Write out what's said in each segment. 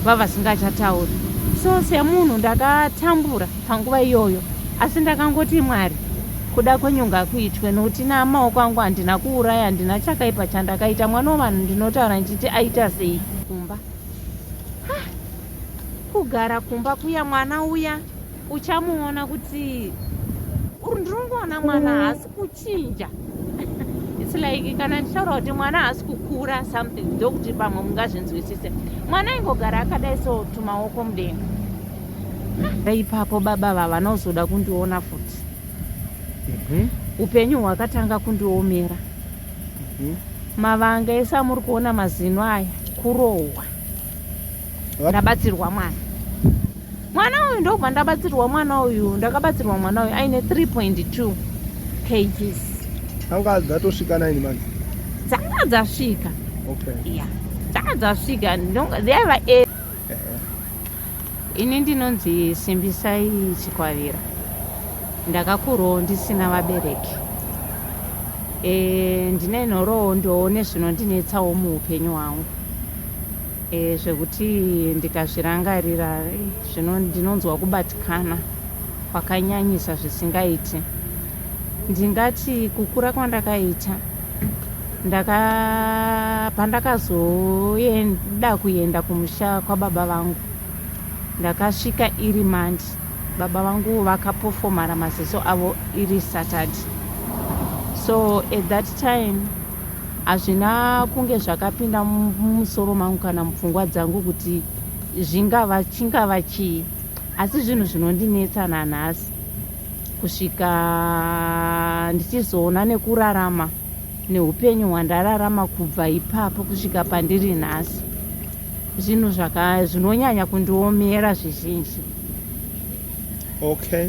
vavasingachatauri. So semunhu ndakatambura panguva iyoyo, asi ndakangoti Mwari, kuda kwenyonga kuitwe, nokuti namaoko angu handina kuuraya, handina chakaipa chandakaita. Mwana wavanhu ndinotaura ndichiti aita sei kumba. Kugara kumba kuya, mwana uya uchamuona kuti ndiringoona mwana haasi kuchinja. It's like kana ndichaura kuti mwana haasi kukura something, ndokuti pamwe mungazvinzwisise. Mwana ingogara akadai so tumaoko mudenga. Ipapo baba vavanozoda kundiona futi. Upenyu hwakatanga kundiomera. Mavanga ese amuri kuona mazino aya kurohwa. Ndabatsirwa mwana uyu ndobva ndabatsirwa mwana uyu. Ndakabatsirwa mwana uyu aine 3.2 kgs. Anga dzatosvika 9 months. Dzanga dzasvika. Okay. Yeah. Dzanga dzasvika. Ndaiva 8. Ini ndinonzi Simbisai Chikwavira. Ndakakurawo ndisina vabereki. Ndine nhoroondo nezvinondinetsawo muupenyu hwangu. Zvekuti ndikazvirangarira ndinonzwa kubatikana kwakanyanyisa zvisingaiti. Ndingati kukura kwandakaita, pandakazoenda kuenda kumusha kwababa vangu, ndakasvika iri Mandi. Baba vangu vakapofomara maziso avo iri Saturday. So at that time hazvina kunge zvakapinda mumusoro mangu kana mupfungwa dzangu kuti chingava chii, asi zvinhu zvinondinetsa nanhasi kusvika ndichizoona nekurarama neupenyu hwandararama kubva ipapo kusvika pandiri nhasi. Zvinhu zvinonyanya kundiomera zvizhinji. Okay.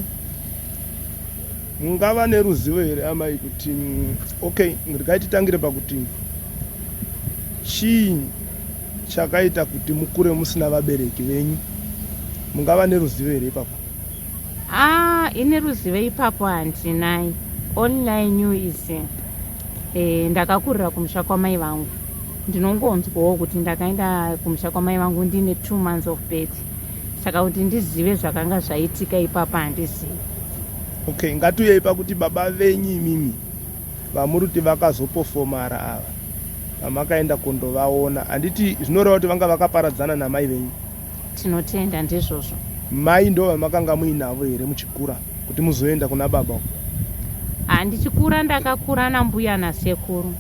Mungava neruzivo here amai kuti okay, ndikaititangire pakuti chii chakaita kuti mukure musina vabereki venyu? Mungava neruzivo here ipapo? Ine ruzivo ipapo handinai. All I knew is ndakakurira kumusha kwamai vangu. Ndinongonzwawo kuti ndakaenda kumusha kwamai vangu ndine 2 months of birth. Saka kuti ndizive zvakanga zvaitika ipapo handizivi. Okay, ngatiuye pakuti baba venyu imimi vamuruti vakazopofomara ava vamakaenda kundovaona, handiti zvinoreva kuti vanga vakaparadzana namai venyu? Tinotenda ndizvozvo. Mai ndo vamakanga muinavo here muchikura kuti muzoenda kuna baba? Ndichikura ndakakura nambuya nasekuru.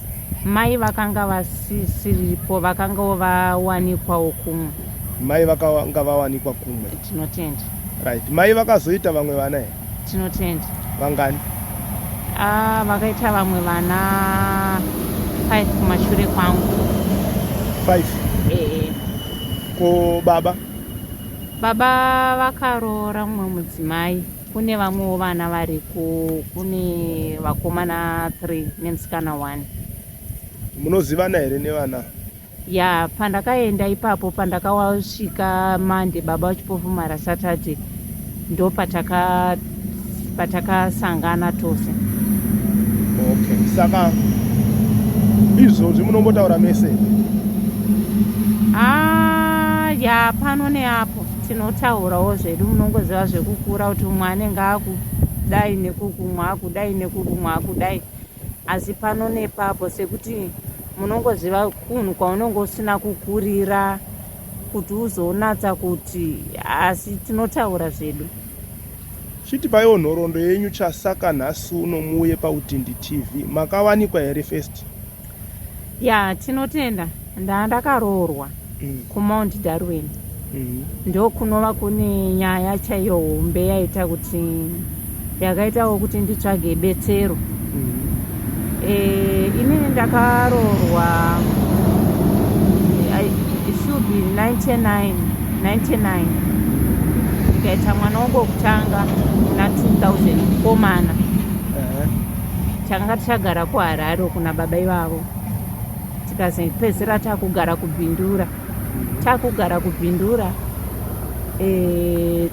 Mai vakanga vasiripo, vakanga vawanikwawo kumwe. Mai vakanga vawanikwa kumwe. Tinotenda. Right. Mai vakazoita vamwe vana here? Tinotenda. Vangani? Vakaita vamwe vana 5 kumashure kwangu. 5? Ko baba? Baba vakaroora mumwe mudzimai. Kune vamwewo vana variko, kune vakomana 3 nemusikana 1. Munozivana here nevana? Ya, pandakaenda ipapo, pandakasvika Mande baba vachipofumara Saturday, ndo patakasangana tose. Okay, saka izvozvi munombotaura mese? Ya, pano neapo tinotaurawo zvedu. Munongoziva zvekukura kuti umwe anenge akudai nekuku, umwe akudai nekuku, umwe akudai. Asi pano nepapo sekuti munongoziva kunhu kwaunonge usina kukurira kuti uzonatsa kuti, asi tinotaura zvedu. Chitipaiwo nhoroondo yenyu chasaka nhasi uno muuye paUtindi TV. Makawanikwa here first? Ya, tinotenda. Ndakaroorwa kuMount Darwin. Ndo kunova kune nyaya chaiyo hombe yakaitawo kuti nditsvage betsero. Inini ndakaroorwa it should be 99 ndikaita mwana wangu wokutanga na 2000 komana. Changa tichagara kuHarare kuna baba ivavo. Tikazopedzisira takugara kubhindura.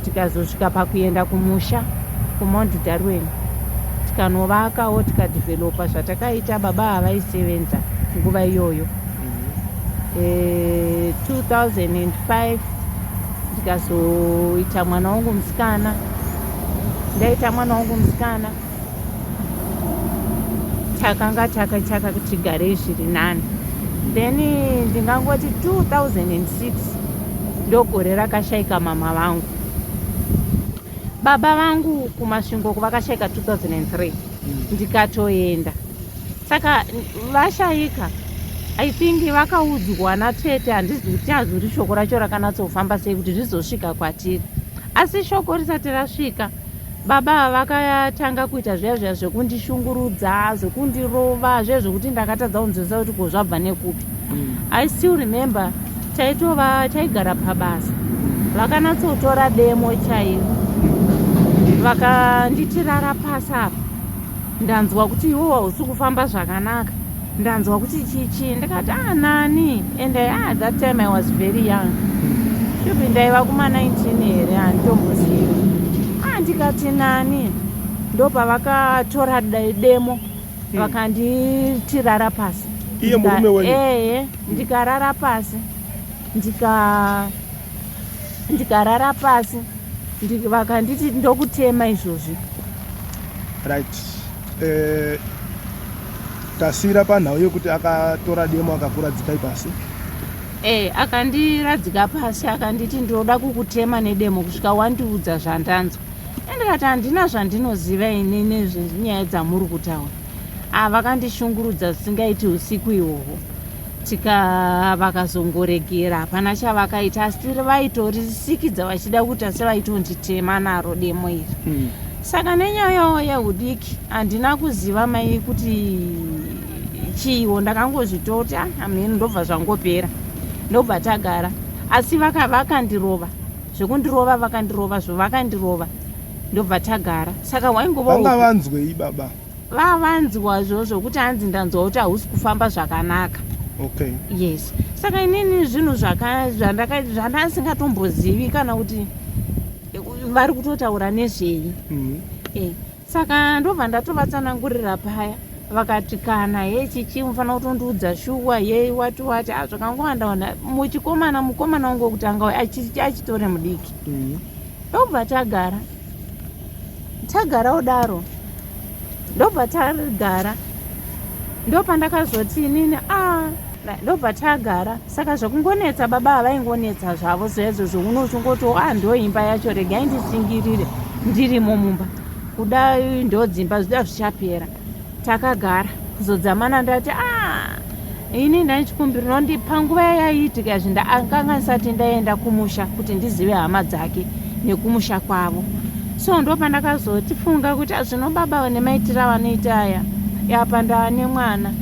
Tikazosvika pakuenda kumusha kuMount Darwin. Tikanovakawo tikadevelopa zvatakaita. Baba havaisevenza nguva iyoyo. 2005 ndikazoita mwana wangu musikana. Ndaita mwana wangu musikana takanga tigare zviri nani. Then ndingangoti 2006 ndogore rakashaika mama vangu. Baba vangu kumasvingo vakashaika 2003 ndikatoenda. Saka vashaika, I think vakaudzwa natete, handizi kuti hazuri shoko racho rakanatsofamba sei kuti zvizosvika kwatiri. Asi shoko risati rasvika, baba vakatanga kuita zviya zvekundishungurudza, zvekundirova, zvezvokuti ndakatadza kunzwisisa kuti ko zvabva nekupi. I still remember taigara pabasa, vakanatsotora demo chaivo, vakanditirara pasi apa. Ndanzwa kuti iwo hausi kufamba zvakanaka, ndanzwa kuti chichi. Ndikati nani, and that time I was very young, shupi ndaiva kuma-19 here, handitombozivi. Ndikati nani, ndopavakatora demo vakanditirara pasi. Iye murume wenyu? Ndikarara pasi, ndikarara pasi, vakanditi ndokutema izvozvi. Right. Tasira panhau yekuti akatora demo akakuradzikai pasi? Akandiradzika pasi akanditi ndoda kukutema nedemo kusvika wandiudza zvandanzwa. Ndikati handina zvandinoziva ini nezvenyaya dzamuri kutaura. Vakandishungurudza zvisingaiti usiku ihwohwo. Vakazongoregera, hapana chavakaita, asi vaitorisikidza vachida kuita sevaitonditema naro demo iri. Saka nenyaya yehudiki handina kuziva mai kuti chiiwo, ndakangozvitoti ameni ndobva zvangopera, ndobva tagara. Asi vakandirova, zvekundirova vakandirova, zvovakandirova, ndobva tagara. Saka vanga vanzwei baba? Vavanzwa zvokuti hanzi ndanzwa kuti hausi kufamba zvakanaka. Okay. Yes. Saka inini zvinhu zvandasingatombozivi kana kuti vari kutotaura nezvei. Saka ndobva ndatovatsanangurira paya, vakati kana chichi mufanira kutondiudza shuwa wati zvakangowanda mukomana wangu wekutanga achitore mudiki. Ndobva tagara udaro, ndobva tagara, ndopandakazoti inini ndobva tagara. Saka zvekungonetsa baba havaingonetsa zvavo zvezvo zvounotongoti ndoimba yacho, regai ndisingirire ndirimo mumba, kudai ndodzimba zvida zvichapera. Takagara kuzodzamana ndati ini ndaichikumbiro nondipa nguva yaiitika zvindakanga ndisati ndaenda kumusha kuti ndizive hama dzake nekumusha kwavo. So ndopandakazotifunga kuti zvino baba nemaitiro avanoita aya, apa ndaane mwana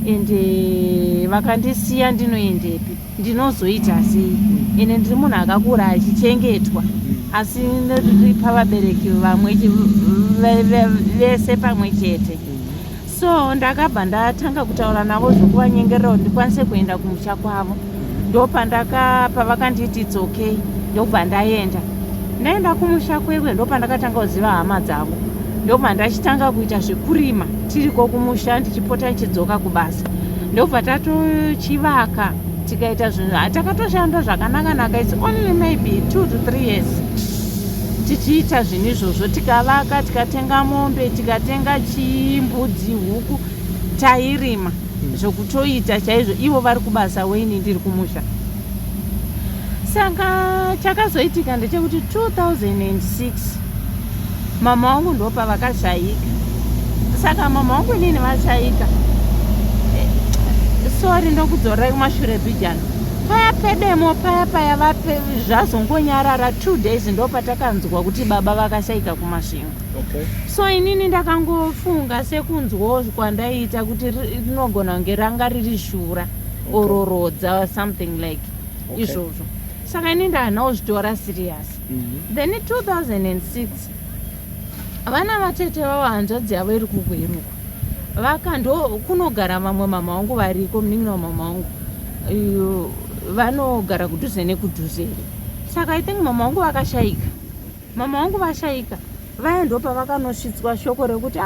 ende vakandisiya ndinoendepi, ndinozoita sei? Ine ndiri munhu akakura achichengetwa, asi ndiripa vabereki vamwe vese pamwe chete. So ndakabva ndatanga kutaura navo zvokuvanyengerera kuti ndikwanise kuenda kumusha kwavo. Pavakanditi it's okay, ndobva ndaenda kumusha kwekwe. Ndopandakatanga kuziva hama dzavo, ndobva ndachitanga kuita zvekurima tiriko kumusha, ndichipota ndichidzoka kubasa. Ndobva tatochivaka, tikaita zvinhu, takatoshanda zvakanaka. It's only maybe 2 to 3 years tichiita zvinhu izvozvo, tikavaka, tikatenga mombe, tikatenga chimbudzi, huku, tairima zvokutoita chaizvo, ivo vari kubasa weini ndiri kumusha. Saka chakazoitika ndechekuti 2006 mama wangu ndopa vakashaika. Saka mama wangu inini vashaika, sorry ndokudzorora kumashure bhijana, paya pedemo paya zvazongonyarara 2 days ndopatakanzwa kuti baba vakashaika kumasvingo. Okay. So inini ndakangofunga sekunzwawo kwandaita kuti rinogona kunge ranga riri shura, ororodza something like izvozvo. Saka inini ndahanozvitora serious. Then 2006 vana vatete vavo hanzvadzi yavo iri kugweruka, kunogara vamwe mama vangu variko, munin'ina wamama vangu vanogara kudhuze nekudhuze. Saka I think mama vangu vashaika, vaya ndopavakanosvitswa shoko rekuti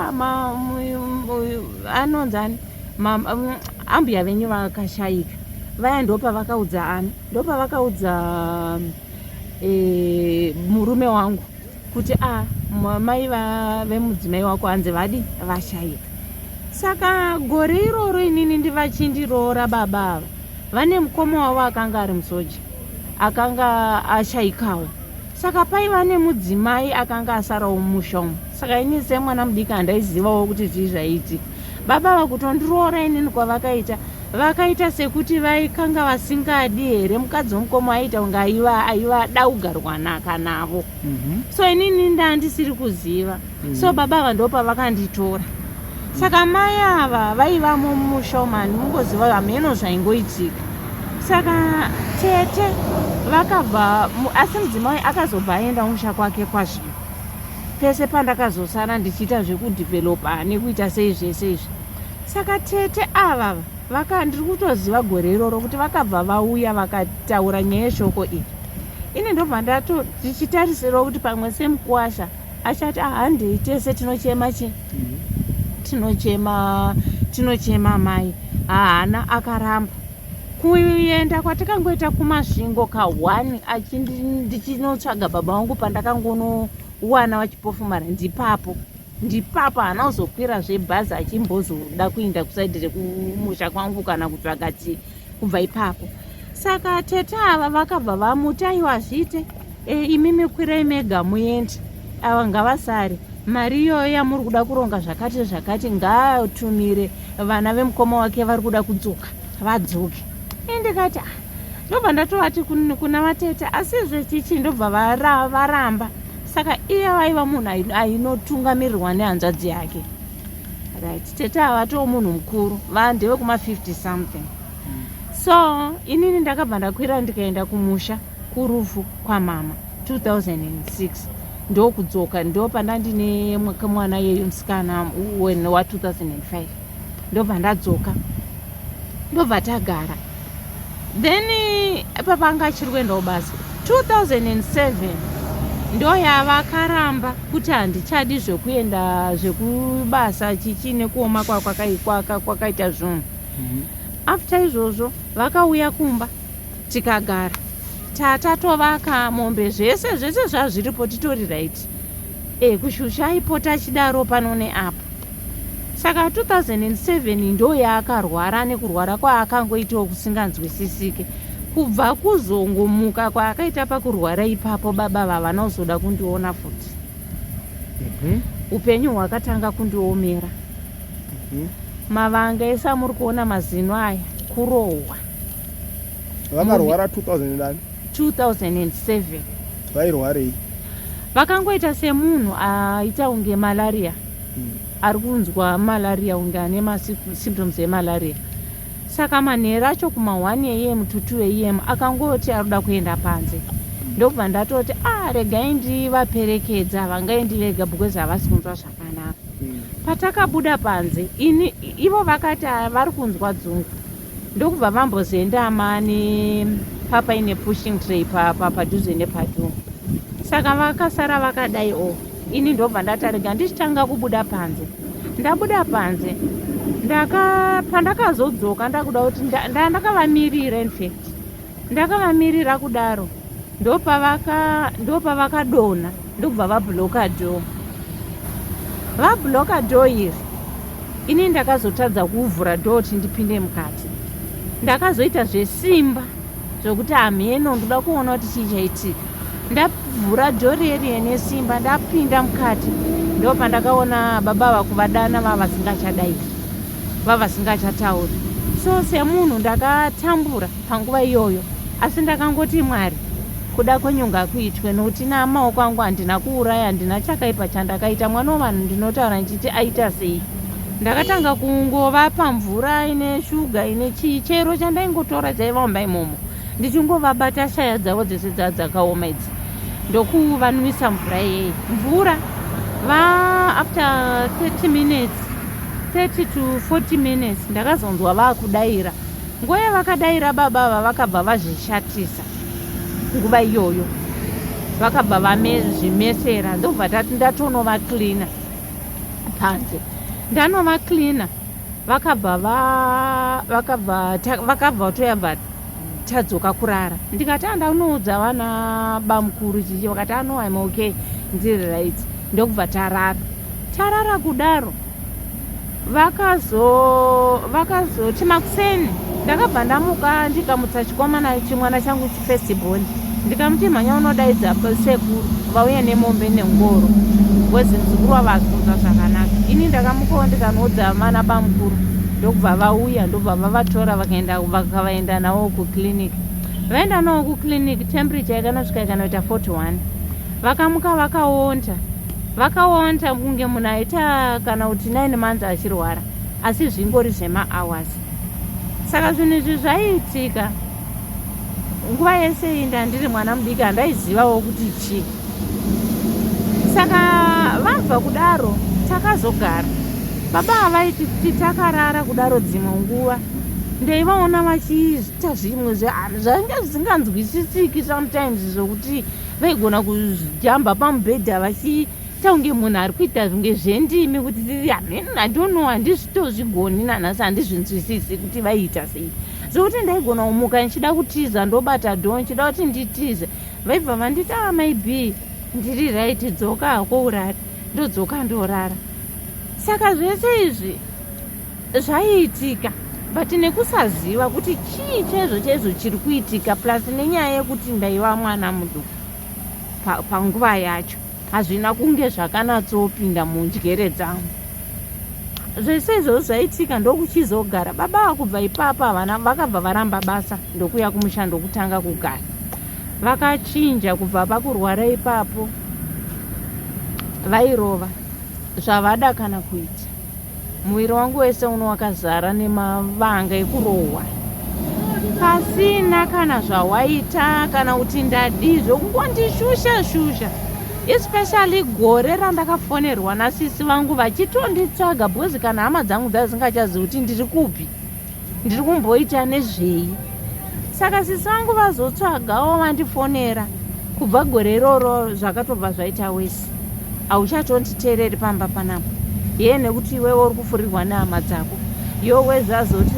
anonzani ambuya venyu vakashaika. Vaya ndopavakaudza ndopavakaudza murume wangu kuti mai vemudzimai wako hanzi vadi vashayika. Saka gore iroro inini ndivachindiroora baba ava vane mukoma wavo akanga ari musoja akanga ashayikawo. Saka paiva nemudzimai akanga asarawo mumusha umu. Saka ini semwana mudiki handaizivawo kuti zvii zvaiitika. Baba vakutondiroora inini kwavakaita, vakaita sekuti vaikanga vasingadi here mukadzi womukoma aita kunge aivada kugarwa navo. So inini ndandisiri kuziva. So baba ava ndo pavakanditora. Saka mai ava vaiva mumusha umu handingoziva hameno zvaingoitika. Saka tete vakabva, asi mudzimai akazobva aenda musha kwake kwazvino. Pese pandakazosara ndichiita zvekudhivhelopa nekuita sei zvese izvi. Saka tete ava ndiri kutoziva gore iroro kuti vakabva vauya vakataura nyaya yeshoko iri. Ini ndobva ndichitarisirawo kuti pamwe semukuwasha achati handei tese tinochema tinochema mai. Haana akaramba. Kuenda kwatakangoita kumasvingo ka1 ndichinotsvaga baba vangu pandakangonowana vachipofumara ndipapo haana kuzokwira zvebhazi achimbozoda kuenda kusaidhi rekumusha kwangu kana kutsvaga kubva ipapo. Saka tete ava vakabva vamuti aiwa zvite imimi kwirai mega muende, ava ngavasare, mari iyoyo yamuri kuda kuronga zvakati ngaatumire vana vemukoma wake vari kuda kudzoka vadzoke. Ndikati ndobva ndatovati kuna vatete, asi zvechichi ndobva varamba. Saka iye vaiva munhu ainotungamirirwa nehanzvadzi yake. Right, tete avatoo munhu mukuru, vandeve kuma50 something. So inini ndakabva ndakwira ndikaenda kumusha kurufu kwamama 2006 ndokudzoka, ndopandandine mwana yeyu musikana wa2005 ndobva ndadzoka ndobva tagara. Then papanga achiri kuendawo basa 2007 ndo yavakaramba kuti handichadi zvekuenda zvekubasa chichine kuoma kwakaita zvinhu. After izvozvo vakauya kumba tikagara tatovaka mombe zvese zvazviripo titori right. Kushusha aipota achidaro pano neapo. Saka 2007 ndo yaakarwara nekurwara kwaakangoitawo kusinganzwisisike. Kubva kuzongomuka kwaakaita pakurwara ipapo baba vavana uzoda kundiona futi. Upenyu hwakatanga kundiomera. Mavanga ese amuri kuona mazino aya kurohwa. Vakarwara 2007. Vairwarei? Vakangoita semunhu aita unge malaria. Ari kunzwa malaria unge ane masymptoms emalaria. Saka manheru acho kuma1 am to 2 am akangoti arikuda kuenda panze. Ndobva ndatoti regai ndivaperekedza vangaendirega because havasi kunzwa zvakanaka. Patakabuda panze ivo vakati vari kunzwa dzungu. Ndokubva vambozendama nepapa ine pushing tray padhuze nepadhoo. Saka vakasara vakadai ini ndobva ndatarega ndichitanga kubuda panze. Ndabuda panze pandakazodzoka ndakuda kuti ndakavamirira, in fact ndakavamirira kudaro ndopavakadonha ndokubva vabhuloka dhoo iri. Ini ndakazotadza kuvhura dhoo kuti ndipinde mukati. Ndakazoita zvesimba zvokuti hameno ndoda kuona kuti chii chaitika. Ndavhura dhoo ririye nesimba ndapinda mukati. Ndopandakaona baba vakuvadana vavasingachadai, vavasingachatauri. So semunhu ndakatambura panguva iyoyo, asi ndakangoti Mwari kuda kwenyonga kuitwe, nokuti namaoko angu handina kuuraya, handina chakaipa chandakaita. Mwana wavanhu ndinotaura ndichiti aita sei. Ndakatanga kungovapa mvura ine shuga ine chero chandaingotora chaivamba imomo, ndichingovabata shaya dzavo dzese dzakaoma idzi ndokuvanwisa mvura iyeyi. Mvura after 30 to 40 minutes ndakazonzwa vakudaira. Nguva yavakadaira baba ava vakabva vazvishatisa. Nguva iyoyo vakabva vamezvimesera. Ndobva tati ndatonova cleaner panze. Ndanova cleaner vakabva toyabva tadzoka kurara. Ndikati andaunoudza vana bamukuru chichi, vakati I'm okay, ndiri right. Ndokubva tarara kudaro. Vakazoti makuseni ndakabva ndamuka ndikamutsa chikomana chimwana changu chifesibhoni, ndikamuti mhanya unodaidza sekuru vauye nemombe nengoro wezi muzukuru wavazunza zvakanaka. Ini ndakamukawo ndikanoudza vana bamukuru, ndokubva vauya, ndobva vavatora vakavaenda navo kuclinic. Vaenda navo kuclinic, temperature ikanosvika ikanoita 41. Vakamuka vakaonda kunge munhu aita kana kuti 9 months achirwara, asi zvingori zvema-hours. Saka zvinhu izvi zvaiitika nguva yese iyi ndandiri mwana mudiki, handaizivawo kuti chii. Saka vabva kudaro takazogara. Baba havaiti kuti takarara kudaro dzimwe nguva, ndaivaona vachiita zvimwe zvanga zvisinganzwisisiki sometimes, zvokuti vaigona kujamba pamubhedha vachiita kunge munhu ari kuita zvinge zvendimi, kuti handono handizvitozvigoni nanhasi, handizvinzwisisi kuti vaiita sei. Zvokuti ndaigona kumuka ndichida kutiza, ndobata dhoo ndichida kuti nditize, vaibva vanditi maybe ndiri right, dzoka hako urare. Ndodzoka ndorara. Saka zvese izvi zvaiitika, but nekusaziva kuti chii chaizvo chiri kuitika, plus nenyaya yekuti ndaiva mwana muduku panguva yacho, hazvina kunge zvakanatsopinda munjere dzangu. Zvese izvo zvaitika ndokuchizogara. Baba vakubva ipapa vana vakabva varamba basa, ndokuya kumushando kutanga kugara. Vakachinja kubva pakurwara ipapo, vairova zvavada kana kuita. Muviri wangu wese uno wakazara nemavanga ekurohwa. Pasina kana zvawaita kana kuti ndadizvo, kungondishusha. Especially gore randakafonerwa nasisi vangu vachitonditsvaga, bhozi kana hama dzangu dzadzisingachazivi kuti ndiri kupi, ndiri kumboita nezvei. Saka sisi vangu vazotsvagawo vandifonera. Kubva gore iroro zvakatobva zvaita wese. Hauchatonditeereri pamba panapa. Ye nekuti iwewe uri kufurirwa nehama dzako. Yowe zvazoti.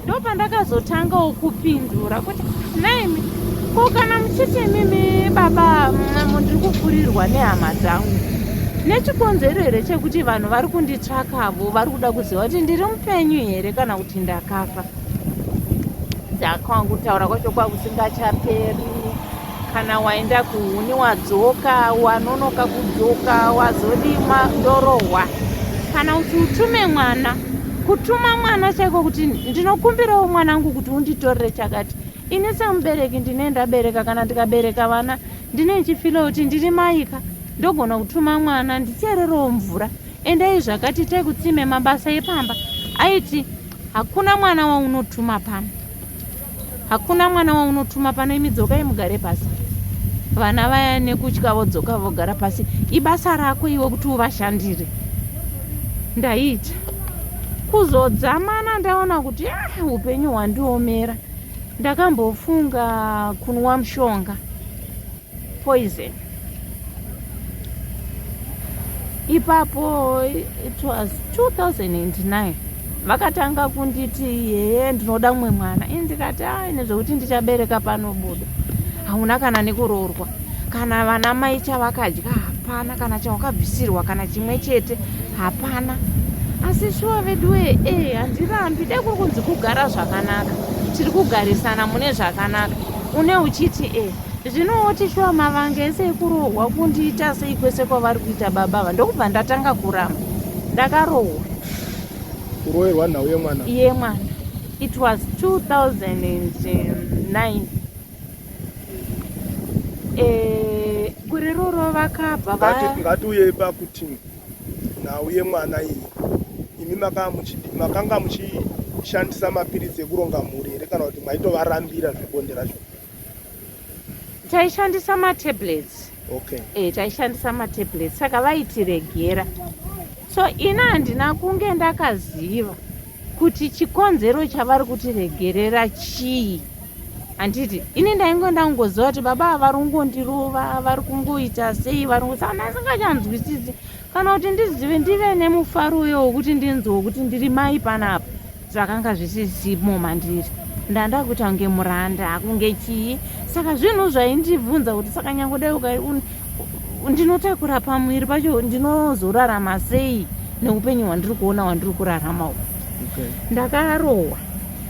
Ndopandakazotangawo kupindura kuti naimi, ko kana muchiti mimi baba ndiri kufurirwa nehama dzangu, nechikonzero here chekuti vanhu vari kunditsvakavo vari kuda kuziva kuti ndiri mupenyu here kana kuti ndakafa. Ndakangutaura kwacho kwakusingachaperi. Kana waenda kuhuni wadzoka, wanonoka kudzoka, wazodima ndorohwa. Kana kuti utume mwana, kutuma mwana chaiko kuti ndinokumbirawo mwanangu kuti unditorere chakati. Ini semubereki ndine ndabereka, kana ndikabereka vana ndine ndichifila kuti ndiri maika, ndogona kutuma mwana ndichererewo mvura. Endai zvakati tekutsime mabasa epamba. Aiti hakuna mwana waunotuma pano. Hakuna mwana waunotuma pano, imi dzokai mugare pasi. Vana vaya nekutya vodzoka vogara pasi. Ibasa rako iwe kuti uvashandire. Ndaita kuzodzamana ndaona kuti upenyu hwandiomera. Ndakambofunga kunwa mushonga poison. Ipapo it was 2009. Vakatanga kunditi yeye ndinoda mumwe mwana. Ndikati nezvekuti ndichabereka panobuda. Hauna kana nekuroorwa. Kana vana mai chavakadya hapana, kana chawakabvisirwa kana chimwe chete hapana. Asi shuwa veduwe handirambi, dai kuri kunzi kugara zvakanaka, tiri kugarisana mune zvakanaka. Une uchiti zvinoti shuwa mavanga ese ekurohwa kundiita sei kwese kwavari kuita babava. Ndokubva ndatanga kuramba, ndakarohwa. Kuroherwa nhau yemwana? Yemwana. It was 2009. Gore roro vakabva ngatiuye pakuti nhau yemwana iyi, imi makanga muchishandisa mapiritsi ekuronga mhuri here kana kuti maitovarambira zvibonde racho? Taishandisa matablets. Okay. Taishandisa matablets. Saka vaitiregera. So ina handina kunge ndakaziva kuti chikonzero chavari kutiregerera chii. Handiti ini ndaingoziva kuti baba vari kungondirova, vari kungoita sei, vari kusana asingachanzwisisi. Kana kuti ndizive ndive nemufaro uyo wokuti ndinzwe kuti ndiri mai panapa, zvakanga zvisizimo mandiri. ndanda kuita kunge muranda kunge chii. Saka zvinhu zvaindibvunza kuti saka nyange dai ndinotakura pamwiri pacho ndinozorarama sei neupenyu hwandiri kuona hwandiri kurarama uku. Ndakarohwa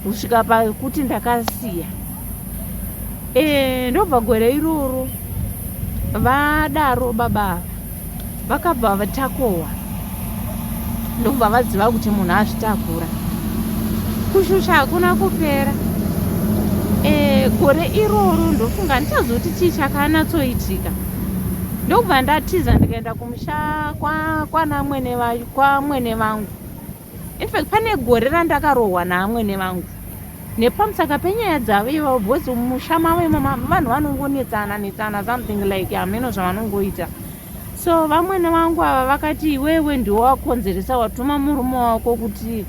kusvika pakuti ndakasiya. Ndobva gore iroro vadaro baba vakabva vatakohwa, ndobva vaziva kuti munhu azvitakura. Kushusha hakuna kupera. Gore iroro ndofunga ndichazoti chii chakanatsoitika. Ndobva ndatiza ndikaenda kumusha kwamwene vangu. In fact pane gore randakarohwa naamwene vangu nepamusaka penyaya dzavo ivo bhozi musha mavo imomo vanhu vanongonetsana something like hameno zvavanongoita. So vamwene vangu ava vakati iwewe ndiwo wakonzeresa watuma murume wako kuti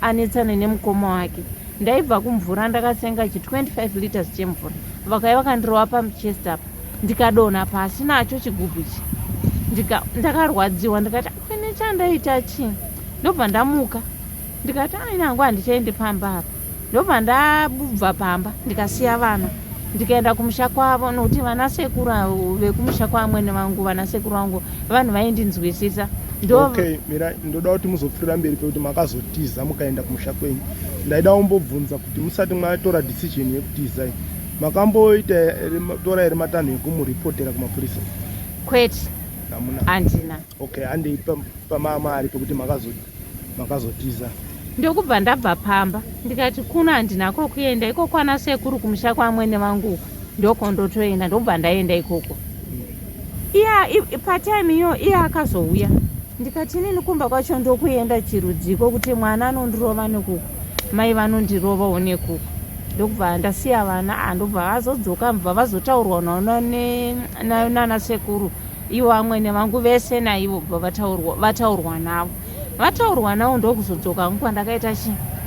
anetsane nemukoma wake. Ndaibva kumvura ndakasenga 25 liters chemvura, vakauya vakandirowa pamuchest apa ndikadonha pasi nacho chigubhu ichi. Ndakarwadziwa ndikati kwene chandaita chii. Ndobva ndamuka ndikati nangu handichaendi pamba apa. Ndobva ndabva pamba ndikasiya vana ndikaenda kumusha kwavo, nokuti vana sekuru vekumusha kwamwene vangu, vana sekuru vangu vanhu vaindinzwisisa. Okay, mira ndoda kuti muzopfuurira mberi pekuti makazotiza mukaenda kumusha kwenyu. Ndaida kumbobvunza kuti musati mwatora decision yekutiza makamboita tora ere matanho ekumuripotera kumapurisa? Kwete, hamuna. handina. Okay, handei pamari pekuti makazotiza. Ndokubva ndabva pamba ndikati kuna handinako kuenda iko kwana sekuru kumusha kwamwene vangu ndoko ndotoenda. Ndobva ndaenda ikoko. Patime iyo iye akazouya ndikati inini kumba kwacho ndokuenda chirudziko kuti mwana anondirova nekuku, mai vanondirovawo nekuku. Ndokubva ndasiya vana, ndobva vazodzoka mubva vazotaurwa nana sekuru ivo amwene vangu vese naivo bva vataurwa navo. Vataurwa navo ndokuzodzoka nguva ndakaita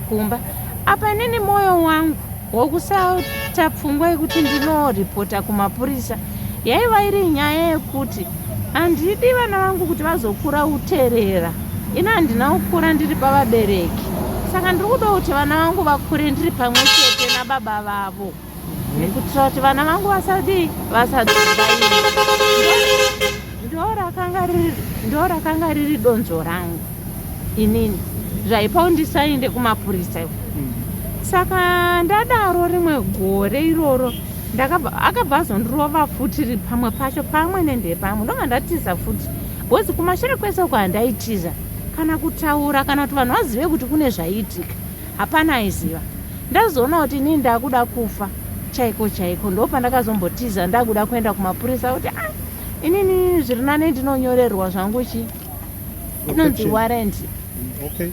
kumba. Apa inini moyo wangu wokusata pfungwa yekuti ndinoripota kumapurisa yaiva iri nyaya yekuti handidi vana vangu kuti vazokura uterera. Ina handina kukura ndiri pavabereki, saka ndiri kuda kuti vana vangu vakure ndiri pamwe chete nababa vavo, nekuitira kuti vana vangu vasadzobaira. Ndo rakanga riri donzo rangu inini zvaipa ndisainde kumapurisa. Saka ndadaro rimwe gore iroro akabva azondirova futi riri pamwe pacho pamwe nendepamwe. Ndonga ndatiza futi bhozi kumashure kwese uko handaitiza kana kutaura kana kuti vanhu vazive kuti kune zvaiitika, hapana aiziva. Ndazoona kuti inini ndakuda kufa chaiko chaiko, ndopa ndakazombotiza ndakuda kuenda kumapurisa kuti inini zviri nane ndinonyorerwa zvangu inonzi warrant. Okay,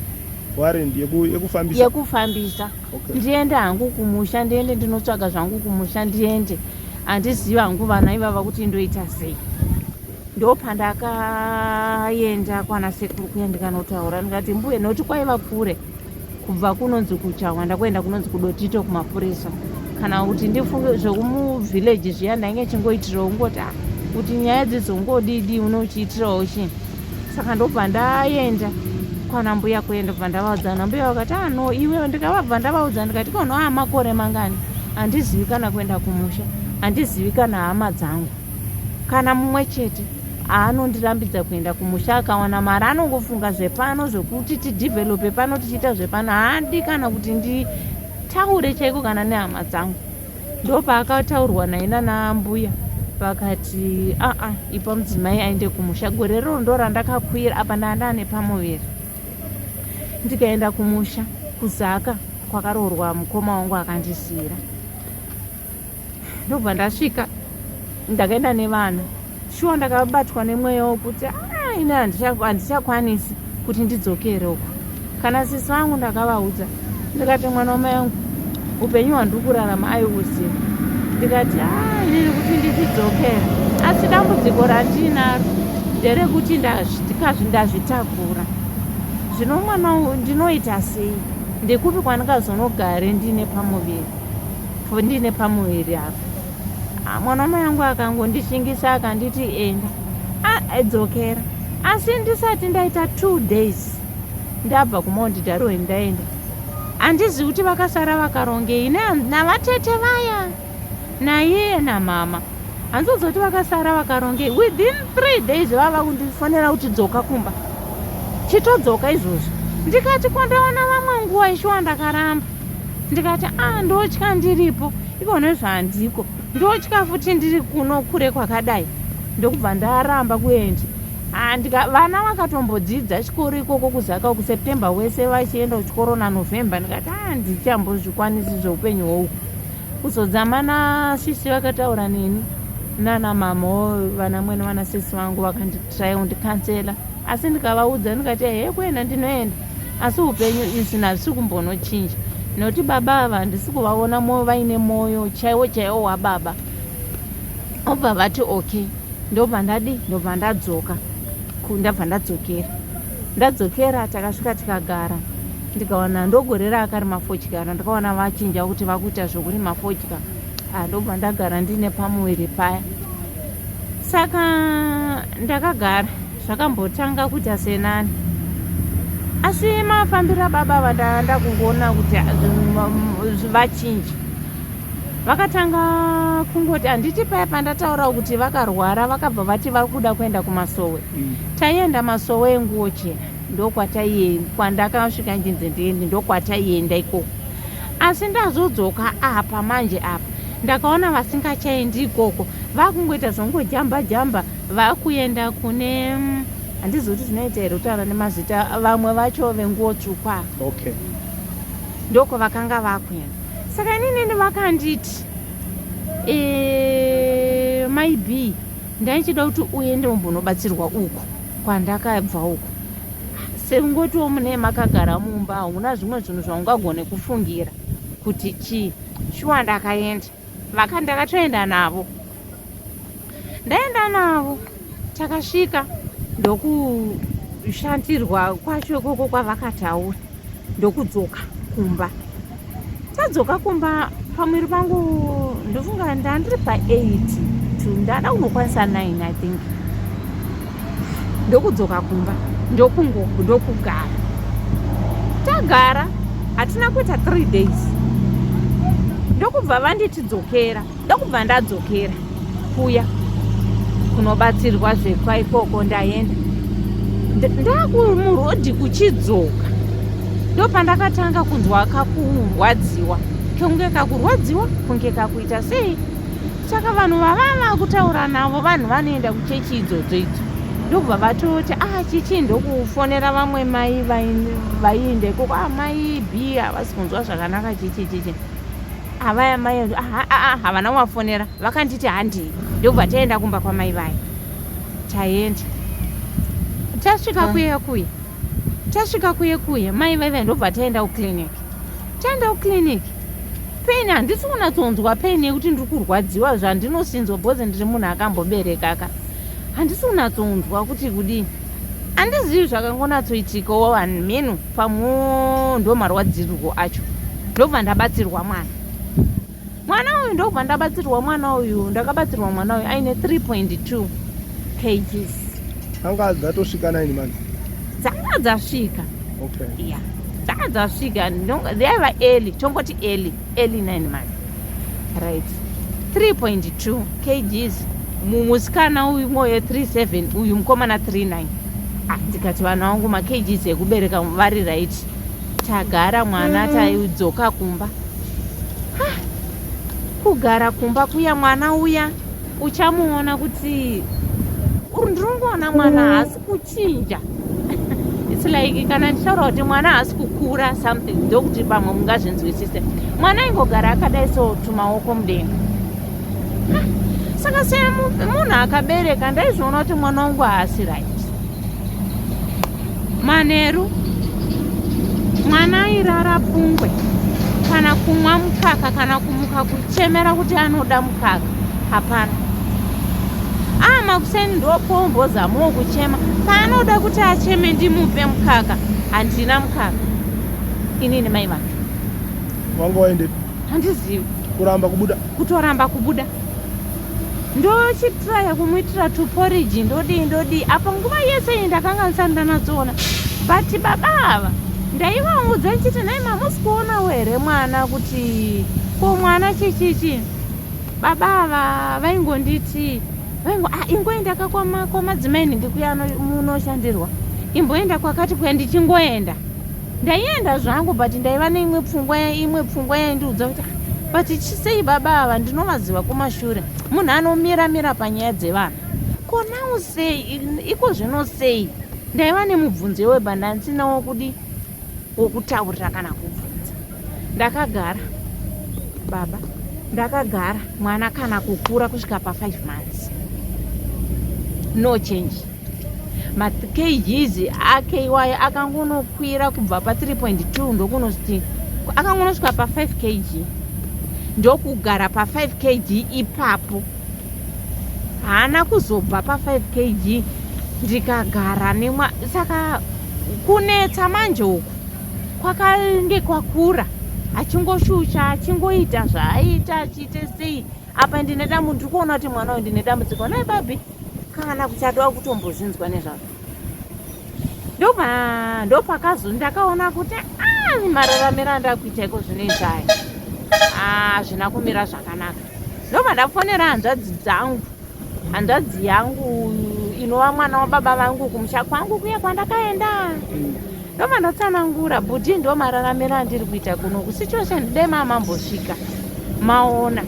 warrant yekufambisa. Okay. Ndiende hangu kumusha, ndiende ndinotsvaga zvangu kumusha, ndiende handiziva hangu vana ivava kuti ndoita sei. Ndopa ndakaenda kwana sekuru kuya ndikanotaura ndikati mbuye noti kwaiva kure kubva kunonzi kuchawa ndakuenda kunonzi kudotito kumapurisa, kana kuti ndifunge zvekumuvhileji zviya ndainge chingoitirawo ngoti kuti nyaya dzizongodidi unochiitirawo chii. Saka ndobva ndaenda kwana mbuya kuenda bva ndavaudza mbuya vakati no iwe. Ndikavabva ndavaudza ndikati kono makore mangani handizivi kana kuenda kumusha, handizivi kana hama dzangu kana mumwe chete aanondirambidza kuenda kumusha. Akawana mari anongofunga zvepano zvokuti tidhivhelope pano tichiita zvepano, haadi kana kuti nditaure chaiko kana nehama dzangu. Ndopaakataurwa naina nambuya vakati ipa mudzimai aende kumusha. Gore roro ndo randakakwira apa ndandane pamuviri. Ndikaenda kumusha kuzaka kwakaroorwa mukoma wangu akandisira. Ndobva ndasvika ndakaenda nevana shuwa ndakabatwa nemweya wokuti ine handichakwanisi kuti ndidzokere uko. Kana sisi vangu ndakavaudza ndikati mwana wamai yangu upenyu hwandiri kurarama aiuziva. Ndikati inini kuti ndichidzokera, asi dambudziko randinaro nderekuti ndazvitakura. Zvino mwana ndinoita sei? Ndekupi kwandingazonogare ndine pamuviri apa? Mwana wamai yangu akangondishingisa akanditi enda. Edzokera. Asi ndisati ndaita 2 days ndabva kuMount Darwin ndaenda. handizivi kuti vakasara vakarongei navatete vaya naiye namama. Handizivi kuti vakasara vakarongei. Within 3 days vava kundifonera kuti dzoka kumba, chitodzoka izvozvo. Ndikati kwandaona vamwe nguva ishuwa ndakaramba. Ndikati ndotya ndiripo ikona zvandiko, ndotya futi ndiri kuno kure kwakadai. Ndokubva ndaramba kuenda. Vana vakatombodzidza chikoro ikoko kuzaka kuseptember wese vachienda kuchikoro nanovhemba. Ndikati ndichambozvikwanisi zveupenyu hwoku. Kuzodzama nasisi vakataura neni nana mamawo vana mwene vana sisi vangu vakanditrai kundikansela, asi ndikavaudza ndikati kuenda ndinoenda, asi upenyu isina zvisi kumbonochinja. Nokuti baba ava handisi kuvaona vaine moyo chaiwo chaiwo wababa. Obva vati okay. Ndobva ndadzoka. Ndabva ndadzokera takasvika tikagara. Ndikaona ndogorera akari mafotyikana, ndikaona vachinja kuti vakuita zvokuri mafotyika. Ndobva ndagara ndine pamuviri paya. Saka ndakagara zvakambotanga kuita senani. Asi mafambira baba vanda kungoona kuti vachinja. Vakatanga kungoti handiti paya pandataura kuti vakarwara vakabva vati vakuda kuenda kumasowe. Taienda masowe enguo chena. Ndokwataienda kwandakasvika njinzi ndiende ndokwataienda ikoko. Asi ndazodzoka apa manje apa ndakaona vasingachaendi ikoko, vakungoita zvongojamba vakuenda kune handizivi kuti zvinoita here kutaura nemazita, vamwe vacho venguo tsvuku. Okay. Ndoko vakanga vakuenda. Saka inini vakanditi maybe ndaichida kuti uende umbonobatsirwa uku kwandakabva uku. Sekungotiwo mune makagara mumba hauna zvimwe zvinhu zvaungagone kufungira kuti chii. Shuwa ndakaenda. Ndakatoenda navo. Ndaenda navo takasvika ndokushandirwa kwacho ikoko kwavakataura. Ndokudzoka kumba. Tadzoka kumba pamwiri pangu ndofunga ndandiri pa8 ndada kunokwanisa 9 I think. Ndokudzoka kumba ndokugara. Tagara hatina kuita 3 days. Ndokubva vanditidzokera. Ndokubva ndadzokera kuya kunobatsirwa zvekwaikoko. Ndaenda ndakumurhodhi kuchidzoka. Ndopandakatanga kunzwa kakurwadziwa. Kunge kakurwadziwa kunge kakuita sei. Saka vanhu vavava kutaura navo vanhu vanoenda kuchechi idzodzo idzo. Ndokubva vatoti chichi ndokufonera vamwe mai vainde ikoko. Mai B havasi kunzwa zvakanaka chichi. Avaya mai havana kuvafonera vakanditi handii. Ndokubva taenda kumba kwamai vaya. Taenda tasvika kuye mai vaiva ndobva taenda kuclinic. Peni handisi kunatsonzwa peni yekuti ndiri kurwadziwa zvandinosinzwa bhozi ndiri munhu akambobereka aka. Handisi kunatsonzwa kuti kudii. Handizivi zvakangonatsoitikawo mhenu ndo marwadzirwo acho. Ndobva ndabatsirwa mwana uyu ndobva ndabatsirwa mwana uyu. Ndakabatsirwa mwana uyu aine 3.2 kgs. Anga dzatosvika 9 months. Dzanga dzasvika. Okay. Yeah. Dzanga dzasvika. Dzaiva early. Chongoti early 9 months. Right. 3.2 kgs. Musikana uyu mwoyo 37 uyu mukomana 39. Ndikati vana vangu makgs ekubereka vari right. Tagara mwana taidzoka kumba. Kugara kumba kuya mwana uya uchamuona kuti ndinongoona mwana haasi kuchinja. It's like kana ndichaura kuti mwana haasi kukura something ndokuti pamwe mungazvinzwisise. Mwana ingogara akadai tumaoko mudenga. Saka munhu akabereka ndaizviona kuti mwana wangu haasi right. Manheru mwana airara pungwe kana kumwa mukaka kana kumuka kuchemera kuti anoda mukaka. Hapana. Makuseni ndopombozamawo kuchema. Paanoda kuti acheme ndimupe mukaka. Handina mukaka. Inini mai vake. Wanga waende? Handizivi. Kutoramba kubuda. Ndochitraya kumuitira tuporiji ndodi. Apa nguva yese ndakanga ndisati ndanatsoona. But baba ava ndaivaudza ndichiti nai mamusi kuonawo here mwana kuti ko mwana chichichi baba ava vaingonditi ingoenda kwamadzimai ndikuya munoshandirwa imboenda kwakati kuya ndichingoenda ndaienda zvangu but ndaiva neimwe pfungwa yaindiudza kuti but chisei baba ava ndinovaziva kumashure munhu anomira panyaya dzevana konawo sei iko zvino sei ndaiva nemubvunzo weba ndansinawo kudi wokutaurira kana kubvunza ndakagara baba ndakagara mwana kana kukura kusvika pa5 months no change makgs ake iwayo akangonokwira kubva pa 3.2 ndokunosvika akangonosvika pa 5 kg ndokugara pa 5 kg ipapo haana kuzobva pa 5 kg ndikagara saka kunetsa manje uku kwakange kwakura achingoshusha achingoita zvaaita achiite sei apa ndine dambudziko kuona kuti mwana uyu ndine dambudziko nai babi kana kuchadwa kutombozvinzwa nezvazvo ndopakazo ndakaona kuti mararamiro andakuita iko zvinoita hazvina kumira zvakanaka ndobva ndafonera hanzvadzi yangu inova mwana wababa vangu kumusha kwangu kuya kwandakaenda ndobva ndotsanangura bhuti ndo mararamiro andiri kuita kunoku situation ndide mamambosvika maona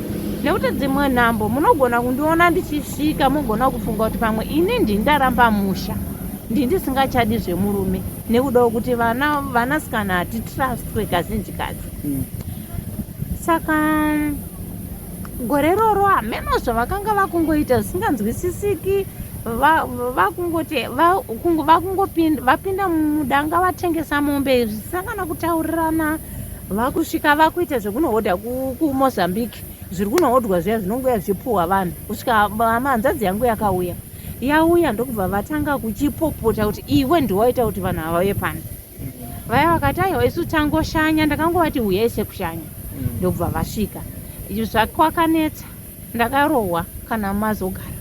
nekuti dzimwe nhambo munogona kundiona ndichisvika mugona kufunga kuti pamwe ini ndindaramba musha ndisingachadi zvemurume nekudawo kuti vanasikana hatitrustwe kazhinji kacho saka gore roro hameno zvavakanga vakungoita zvisinganzwisisiki vapinda mudanga vatengesa mombe zvisangana kutaurirana vakusvika vakuita zvekunohodha kumozambique zviri kunohodhwa zviya zvinongoya zvipuhwa vanhu kusvika hanzvadzi yangu yauya ndokubva vatanga kuchipopota kuti iwe ndiwaita kuti vanhu havauye pano vaya vakati aiwa isu tangoshanya ndakangovati uyai sekushanya ndokubva vasvika zvakwakanetsa ndakarohwa kana mazogara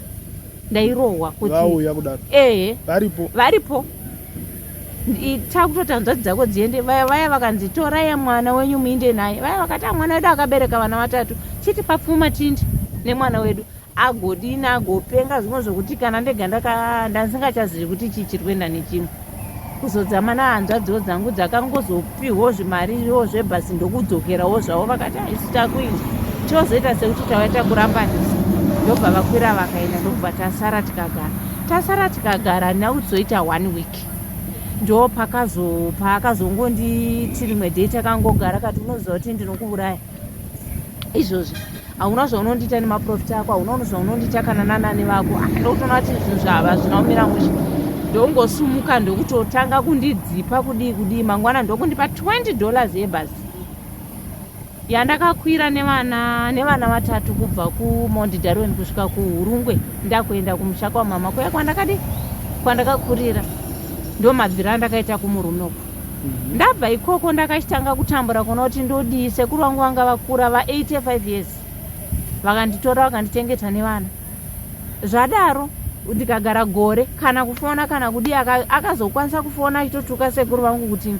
ndairohwa kuti vauya kudaro varipo takutoita hanzvadzi dzako dziende vaya vakanzitora ye mwana wenyu muinde naye vaya vakati mwana wedu akabereka vana 3 chiti papfuma tindi nemwana wedu agodini agopenga zvimwe zvokuti kana ndega ndasingachazivi kuti chichiri kuenda nechimwe kuzodzama nahanzvadziwo dzangu dzakangozopiwo zvimariwo zvebhasi ndokudzokerawo zvavo vakati haisi takuini chozoita sekuti tawaita kurambanisa ndobva vakwira vakaenda ndokubva tasara tikagara nakuzoita 1 week ndo pakazongonditi rimwe dei takangogara kati unoziva kuti ndinokuuraya izvozvi hauna zvaunondiita nemaprofita ako hauna zvaunondiita kana nanani vako ndokutoona kuti zvinhu zvava zvinaumira musha ndongosumuka ndokutotanga kundidzipa kudii mangwana ndokundipa $20 yebhasi yandakakwira nevana 3 kubva kumount Darwin kusvika kuhurungwe ndakuenda kumusha kwamama kuya kwandakakurira ndo mabvira andakaita kumurunoko ndabva ikoko ndakachitanga kutambura kuona kuti ndodii sekuru vangu vanga vakura va85 years vakanditora vakanditengeta nevana zvadaro ndikagara gore kana kufona kana kudi akazokwanisa kufona achitotuka sekuru vangu kuti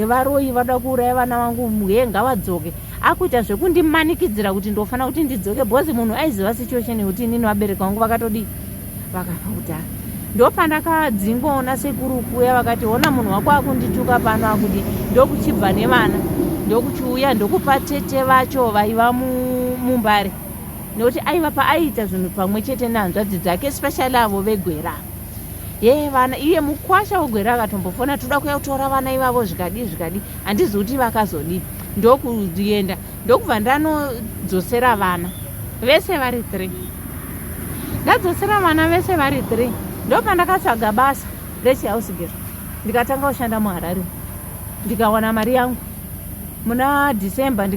varoi vada kuuraya vana vangu ngavadzoke akuita zvekundimanikidzira kuti ndofana kuti ndidzoke bhozi munhu aiziva situation yekuti inini vabereki vangu vakatodii vakafa kudhara ndopandakadzingoona sekuru kuya vakati ona munhu wako akundituka pano akudi ndokuchibva nevana ndokuchiuya ndokupa tete vacho vaiva mumbare nekuti aiva paaita zvinhu pamwe chete nehanzvadzi dzake especially avo vegwera vana iye mukwasha wegwera akatombofona toda kuya kutora vana ivavo zvikadi handizi kuti vakazodii ndokuenda ndokubva ndanodzosera vana vese vari 3 ndadzosera vana vese vari 3 ndopandakatsvaga basa rechihouse girl ndikatanga kushanda muHarare ndikawana mari yangu muna December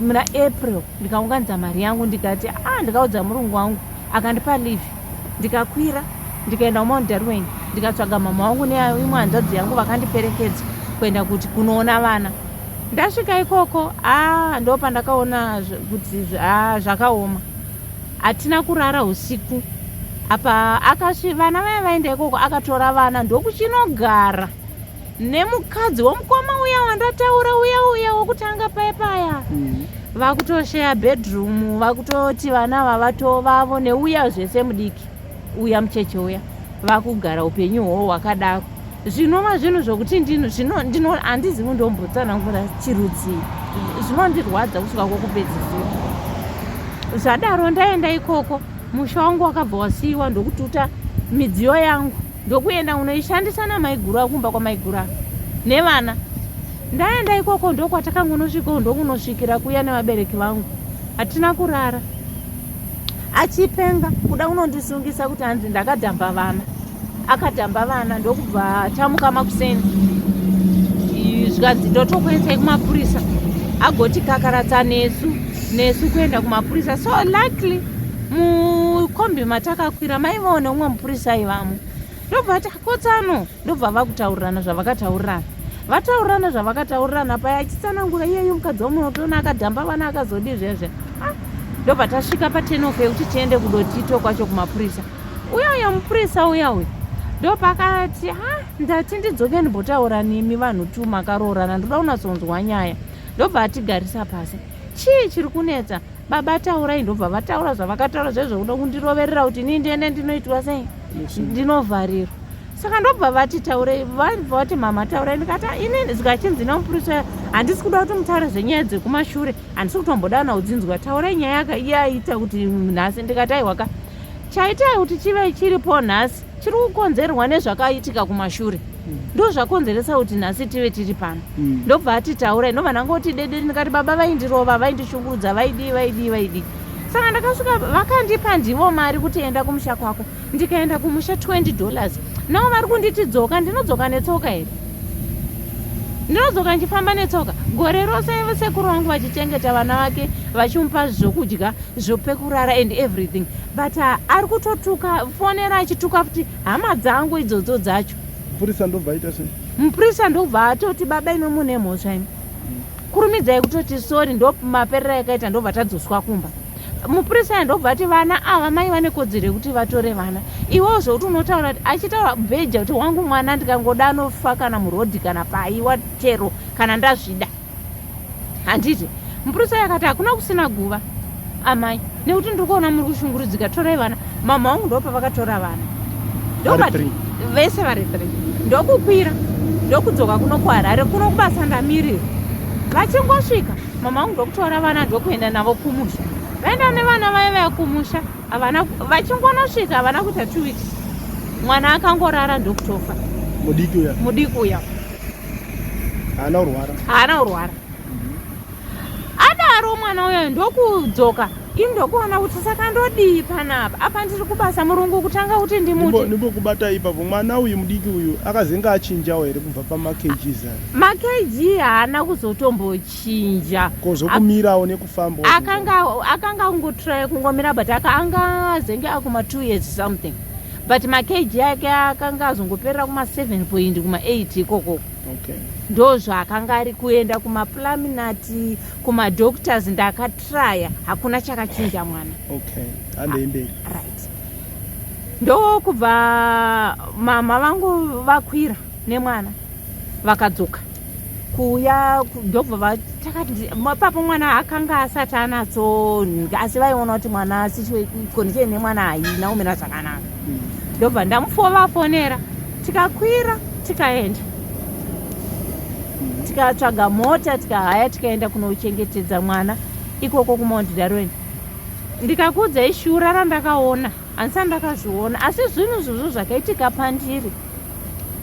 muna April ndikaunganidza mari yangu ndikati ndikaudza murungu wangu akandipa leave ndikakwira ndikaenda kuMount Darwin ndikatsvaga mama wangu neimwe hanzvadzi yangu vakandiperekedza kuenda kuti kunoona vana ndasvika ikoko ndopandakaona kuti zvakaoma hatina kurara usiku apa vana vaya vaenda ikoko akatora vana ndokuchinogara nemukadzi womukoma uya wandataura uya wokutanga paya vakutosheya bedroom, vakutoti vana vavato vavo neuya zvese mudiki uya mucheche uya vakugara upenyu hwo hwakadaro. Zvinova zvinhu zvokuti handizivi ndombotsanangura chirudzi, zvinondirwadza kusvika kwokupedzisira. Zvadaro ndaenda ikoko, musha wangu wakabva wasiyiwa ndokututa midziyo yangu ndokuenda unoishandisa namaiguru akumba kwamaiguru nevana. Ndaenda ikoko ndokwatakangonosvikawo ndokunosvikira kuya nevabereki vangu. Hatina kurara. Achipenga kuda unondisungisa kuti hanzi ndakadhamba vana. Akadhamba vana ndokubva tamuka makuseni. Zvikadzi ndotokuendesai kumapurisa. Agoti kakaradza nesu kuenda kumapurisa. So luckily mukombi matakakwira maivawo neumwe mupurisa aivamo. Ndobva takotsano, ndobva vakutaurirana zvavakataurirana. Vataurirana zvavakataurirana paya achitsanangura iyeyo mukadzi womunotoona akadhamba vana akazodi zvezve. Ndobva tasvika pa10 yekuti tiende kudotito kwacho kumapurisa. Uya mupurisa uya. Ndopakati ndati ndidzoke ndimbotaura nemi vanhu tu makaroorana, ndoda unatsonzwa nyaya. Ndobva atigarisa pasi. Chii chiri kunetsa? Baba taurai. Ndobva vataura zvavakataura zvezvo kuda kundiroverera kuti ndiende ndinoitwa sei? Ndinovharirwa. Saka ndobva vati taurei, vati mama taurai. Ndikati inini zikachinzi namupurisa handisi kuda kuti mutaure zvenyaya dzekumashure, handisi kutomboda naudzinzwa. Taurai nyaya yaita kuti nhasi. Ndikati aiwaka chaita kuti chive chiripo nhasi chiri kukonzerwa nezvakaitika kumashure. Ndo zvakonzeresa kuti nhasi tive tiri pano. Ndobva ati taurai. Ndobva ndangoti dede. Ndikati baba vaindirova, vaindishungurudza, vaidi. Saka ndakasvika vakandipa ndivo mari kuti enda kumusha kwako. Ndikaenda kumusha $20. Navo vari kunditi dzoka. Ndinodzoka netsoka here? Ndinodzoka ndichifamba netsoka. Gore rose sekuru vangu vachichengeta vana vake, vachimupa zvokudya, zvopekurara and everything. But ari kutotuka, fonera achituka kuti hama dzangu idzodzo dzacho. Mupurisa ndobva aita sei? Mupurisa ndobva atoti baba ino mune mhosva imi. Kurumidzai kutoti sori, ndomaperera yakaita ndobva tadzoswa kumba. Mupurisa ndobva ati vana ava mai vane kodzero yekuti vatore vana. Iwewo zvokuti unotaura kuti achitaura bheja kuti wangu mwana ndikangoda anofa kana murodhi kana paiwa chero kana ndazvida. Handiti. Mupurisa yakati hakuna kusina guva amai, nekuti ndiri kuona muri kushungurudzika, torai vana. Mama wangu ndopa vakatora vana. Ndobati vese vari 3. Ndokukwira ndokudzoka kuno kuHarare kuno kubasa ndamirira. Vachingosvika mama wangu ndokutora vana ndokuenda navo kumusha. Vaenda nevana vaiva kumusha, vachingonosvika havana kuita 2 weeks. Mwana akangorara ndokutofa. Mudiki uya. Haana urwara. Adaro mwana uya ndokudzoka. Ini ndokuona kuti saka ndodii panapa. Apa ndiri kubasa murungu kutanga kuti ndimuti. Ndibokubata ipapo mwana uyu mudiki uyu akazenga achinjawo here kubva pama-kgs aya? Ma-kg haana kuzotombochinja. Kozokumirawo nekufamba. Akanga angotry kungomira but angazenge akuma 2 years something. But ma-kg yake akanga azongoperera kuma7 point kuma8 ikoko. Okay. Ndo zvakanga ari kuenda kumaplaminati, kumadoctors ndakatraya, hakuna chakachinja mwana. Okay. Andemberi. Right. Ndo kubva mama vangu vakwira nemwana vakadzoka. Kuya ndobva takati papo mwana akanga asati anatso, asi vaiona kuti mwana condition nemwana haina umira zvakanaka. Ndobva ndamufova-fonera, tikakwira tikaenda. Tikatsvaga mota tikahaya tikaenda kunochengetedza mwana ikoko kuMount Darwin. Ndikakudzai shura randakaona, handisati ndakazviona, asi zvinhu zvozvo zvakaitika pandiri.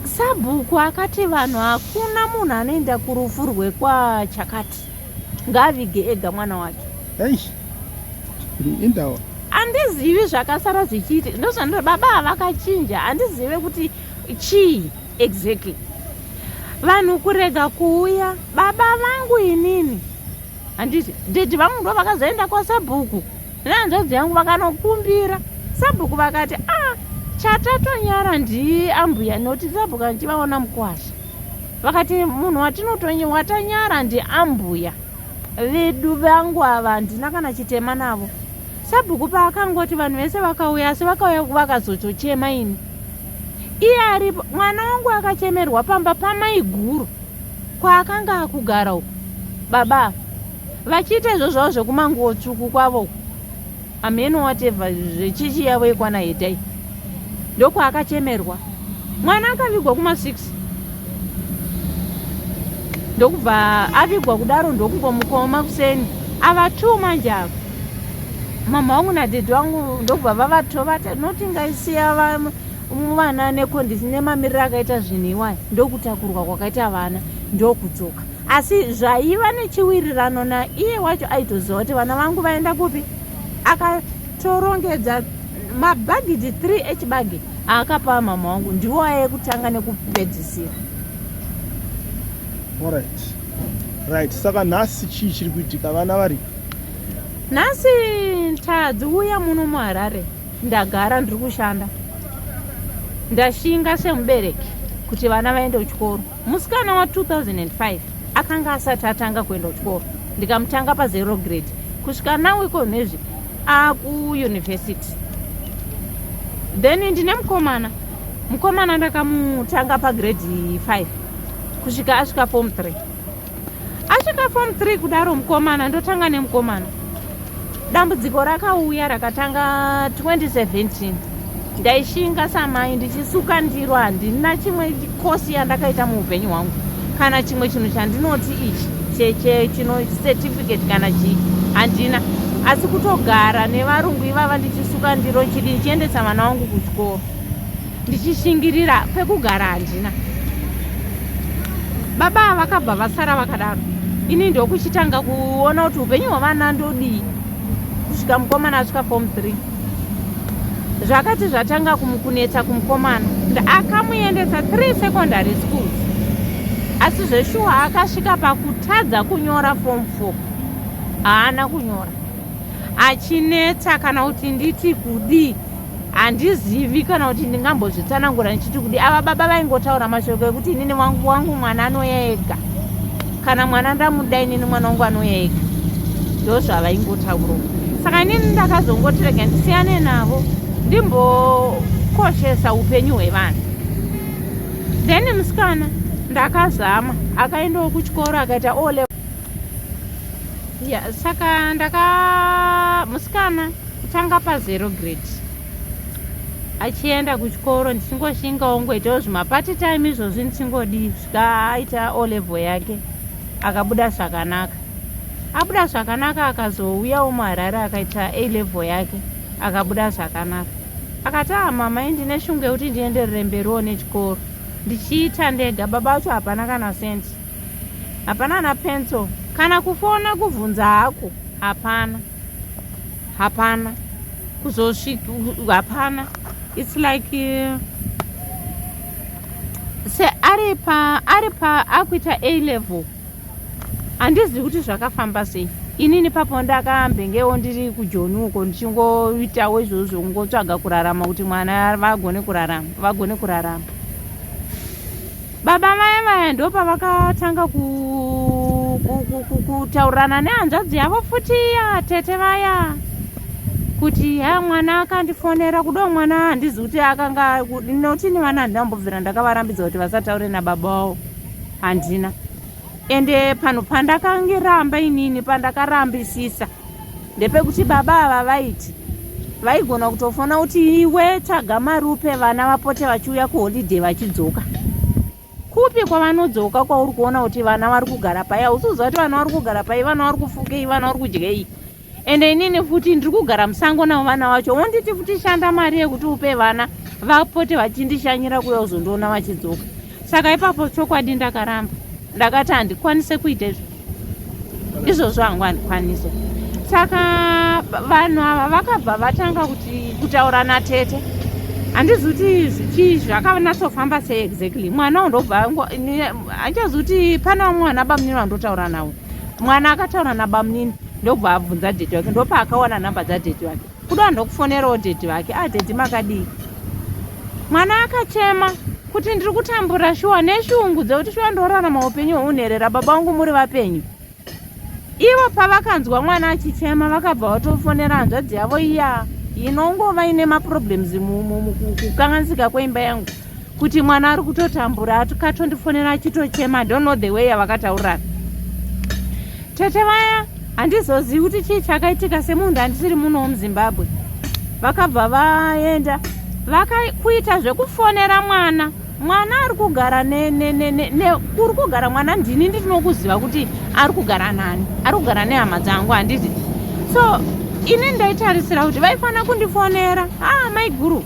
Sabhuku akati vanhu hakuna munhu anoenda kurufu rwekwachakati, ngavige ega mwana wake. Indawa. Handizivi zvakasara zvichiiti. Ndozvandiri baba havakachinja, handizive kuti chii exactly. Vanhu kurega kuuya, baba vangu inini. Handiti, nditi vangu ndo vakazoenda kwaSabhuku. Nehanzvadzi yangu vakanokumbira. Sabhuku vakati, chatatonyara ndiambuya, noti Sabhuku ndichivaona mukwasha. Vakati munhu watanyara ndiambuya. Vedu vangu ava handina kana chitema navo. Sabhuku paakangoti vanhu vese vakauya, asi vakauya vakazotochema ini. iye aripo. Mwana wangu akachemerwa pamba pamaiguru kwaakanga akugara uko. Baba vachiita izvo zvavo zvekumanguo tsvuku kwavo ameno whatever zvechichi yavo ikwana hedai ndoko akachemerwa. Mwana akavigwa kuma6 ndokubva avigwa kudaro ndokungomukoma kuseni avatuma njava. Mama wangu nadhedhi wangu ndokubva vavatovata noti ngaisiya vana nekondisi nemamiriro akaita zvinhiwa ndokutakurwa kwakaita vana ndokudzoka. Asi zvaiva nechiwirirano naiye wacho aitoziva kuti vana vangu vaenda kupi. Akatorongedza mabhagidhi 3 echibagi akapa mama wangu ndiwo ayekutanga nekupedzisira. Right. Saka nhasi chii chiri kuitika vana vari? Nhasi ntadzi uya muno muHarare ndagara ndiri kushanda. Ndashinga semubereki kuti vana vaende kuchikoro. Musikana wa 2005 akanga asati atanga kuenda kuchikoro. Ndikamutanga pa0 grade. Kusvika nawo iko nezvi akuyunivhesiti. Then ndine mukomana ndakamutanga pagrade 5 kusvika asvika form 3. Asvika form 3 kudaro mukomana ndotanga nemukomana. Dambudziko rakauya rakatanga 2017. Ndaishinga samai ndichisuka ndiro handina chimwe kosi yandakaita muupenyu hwangu kana chimwe chinhu chandinoti ichi chino certificate kana chii handina. Asi kutogara nevarungu ivava ndichisuka ndiro chiri ndichiendesa vana vangu kuchikoro ndichishingirira pekugara handina. Baba vakabva vasara vakadaro. Ini ndokuchitanga kuona kuti upenyu hwavana ndodii kusvika mukomana asvika form 3. Zvakati zvatanga kunetsa kumukomana akamuendesa 3 secondary schools. Asi zveshuwa akasvika pakutadza kunyora form 4 haana kunyora. Achinetsa kana kuti nditi kudii handizivi kana kuti ndingambozvitsanangura ndichiti kudii. Ava baba vaingotaura mashoko ekuti inini wangu mwana anoya ega kana mwana ndamudai inini mwana wangu anoya ega ndozvavaingotaura. Saka inini ndakazongotirega ndisiyane navo ndimbokoshesa upenyu hwevana. Then musikana ndakazama akaendawo kuchikoro akaita O-level. Saka musikana kutanga pa0 grade achienda kuchikoro ndichingoshingawo ngoitawo zvimapati time izvozvi ndichingodii svika aita O-level yake akabuda zvakanaka. Abuda zvakanaka akazouyawo muHarare akaita A-level yake akabuda zvakanaka. Akati mama ndine shungu yekuti ndienderere mberiwo nechikoro ndichiita ndega. Baba vacho hapana kana senti, hapana na pencil kana kufona kubvunza hako hapana kuzosvika hapana. It's like se aripa akuita A-level handizivi kuti zvakafamba sei. Inini papo ndakambengewo ndiri kuJoni uko ndichingoitawo izvozvo ngotsvaga kurarama kuti mwana vagone kurarama. Baba mai vaya ndo pavakatanga kutaurana nehanzvadzi yavo futi tete vaya kuti mwana akandifonera kudo mwana handizivi kuti akanga notini vana handinambobvira ndakavarambidza kuti vasataure nababa wavo handina. Ende pano pandakangiramba inini pandakarambisisa ndepekuti baba ava vaiti vaigona kutofona kuti iwe tsvaga mari upe vana vapote vachiuya kuholidhe vachidzoka. Kupi kwavanodzoka kwauri kuona kuti vana vari kugara pai? Hausiziva kuti vana vari kugara pai, vana vari kufukei, vana vari kudyei. Ende inini futi ndiri kugara musango navo vana vacho. Wonditi futi shanda mari yekuti upe vana vapote vachindishanyira kuya kuzondoona vachidzoka. Saka ipapo chokwadi ndakaramba. Ndakati handikwanise kuita izvozvo hangu handikwanise. Saka vanhu ava vakabva vatanga kutaura natete. Handizivi kuti zvakanatsofamba sei exactly. Mwana undobva handizivi kuti pana mwana bamunini vandotaura nawo. Mwana akataura nabamunini ndobva abvunza dhedhi wake ndopa akawana namba dzadhedhi wake. Kuda ndokufonerawo dhedhi wake. Dhedhi makadii? Mwana akachema kuti ndiri kutambura shuwa neshungu dzekuti shuwa ndorarama upenyu hwounherera baba vangu muri vapenyu. Ivo pavakanzwa mwana achichema vakabva vatofonera hanzvadzi yavo iya inongova ine maproblems mukukanganisika kweimba yangu kuti mwana ari kutotambura akatondifonera achitochema. Don't know the way yavakataurana. Tete vaya handizozivi kuti chii chakaitika, semunhu handisiri munhu womuZimbabwe. Vakabva vaenda vakakuita zvekufonera mwana ari kugara kuri kugara mwana ndini ndinokuziva kuti ari kugara nani, ari kugara nehama dzangu handiti. So ini ndaitarisira kuti vaifanira kundifonera, mai guru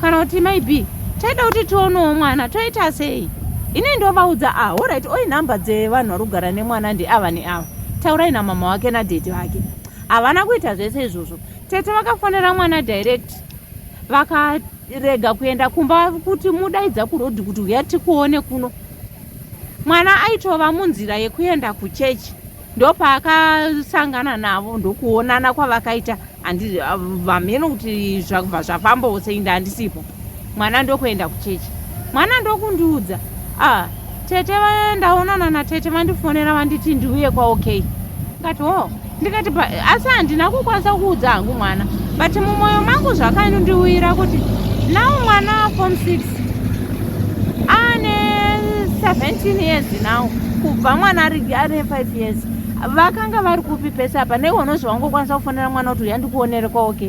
kana kuti mai b, taida kuti tionewo mwana, toita sei? Ini ndovaudza alright, oi nhamba dzevanhu vari kugara nemwana ndeava neava, taurai namama wake nadhedhi wake. Havana kuita zvese izvozvo. Tete vakafonera mwana direct, vakarega kuenda kumba kuti mudaidza kurodhi kuti uya tikuone kuno. Mwana aitova munzira yekuenda kuchechi, ndopaakasangana navo, ndokuonana kwavakaita. Vamene kuti zvabva zvafambawo sei ndandisipo. Mwana ndokuenda kuchechi. Mwana ndokundiudza, tete ndaonana natete vandifonera vanditi ndiuye kwaOK. Ngati ndikati asi handina kukwanisa kuudza hangu mwana, but mumwoyo mangu zvakandiwira kuti nawo mwana form 6 ane 17 years now, kubva mwana ari 5 years. Vakanga vari kupi pese apa? Neonozvi wangokwanisa kufonera mwana kuti uya ndikuonere kwaOK.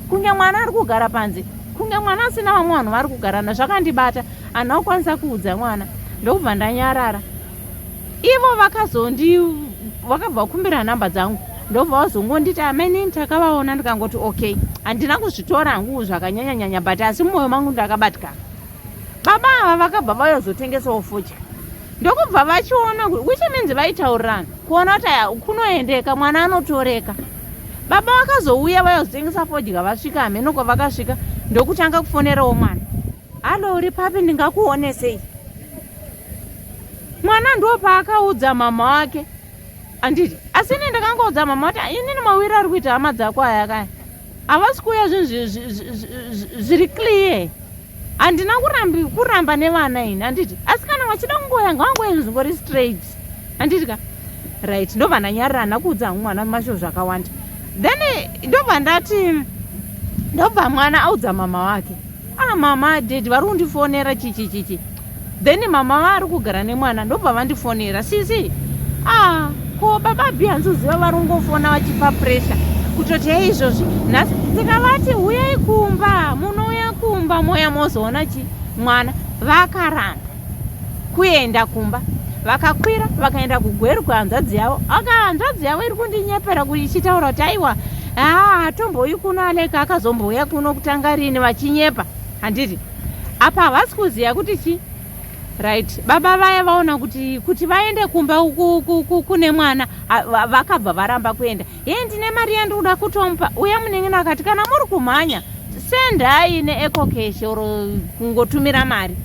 Kunge mwana ari kugara panze, kunge mwana asina vamwe vanhu vari kugara na. Zvakandibata, handina kukwanisa kuudza mwana, ndokubva ndanyarara. Ivo vakabva kukumbira nhamba dzangu, ndobva vazongonditi amenini takavaona, ndikangoti OK. Handina kuzvitora hangu zvakanyanya-nyanya, but asi mumwoyo mangu ndakabatika. Baba ava vakabva vayozotengesawo fodya, ndokubva vachiona which means vaitaurirana kuona kuti kunoendeka, mwana anotoreka. Baba vakazouya vayozotengesa fodya, vasvika hameno kwavakasvika, ndokutanga kufonerawo mwana, halo uri papi, ndingakuonesei? Mwana ndopaakaudza mama wake, handiti. Asi ini ndakangoudza mama kuti inini mawiri ari kuita hama dzako aya kaya, havasi kuuya zvinhu zviri clear. Handina kuramba nevana ini, handiti. Asi kana vachida kungoya ngavangoya zvingori straight, handiti ka. Right, ndobva ndanyarira, handina kuudza hangu mwana masho zvakawanda. Then ndobva mwana audza mama wake, mama dhedhi vari kundifonera chichi. Then mama vari kugara nemwana, ndobva vandifonera, sisi ko baba bhi handiziva vari kungofona vachipa pressure kutoti izvozvi nhasi ndikavati uyai kumba, munouya kumba moya mozoona mwana. Vakaramba kuenda kumba, vakakwira vakaenda kugweru kwehanzvadzi yavo. Hanzvadzi yavo iri kundinyepera kuti ichitaura kuti aiwa hatombouyi kuno Aleka, akazombouya kuno kutanga rini, vachinyepa, handiti. Apa havasi kuziva kuti right. Baba vaya vaona kuti vaende kumba kune mwana, vakabva varamba kuenda. Ndine mari yandikuda kutomupa. Uya munengeni akati kana muri kumhanya sendai neEcocash oro kungotumira mari.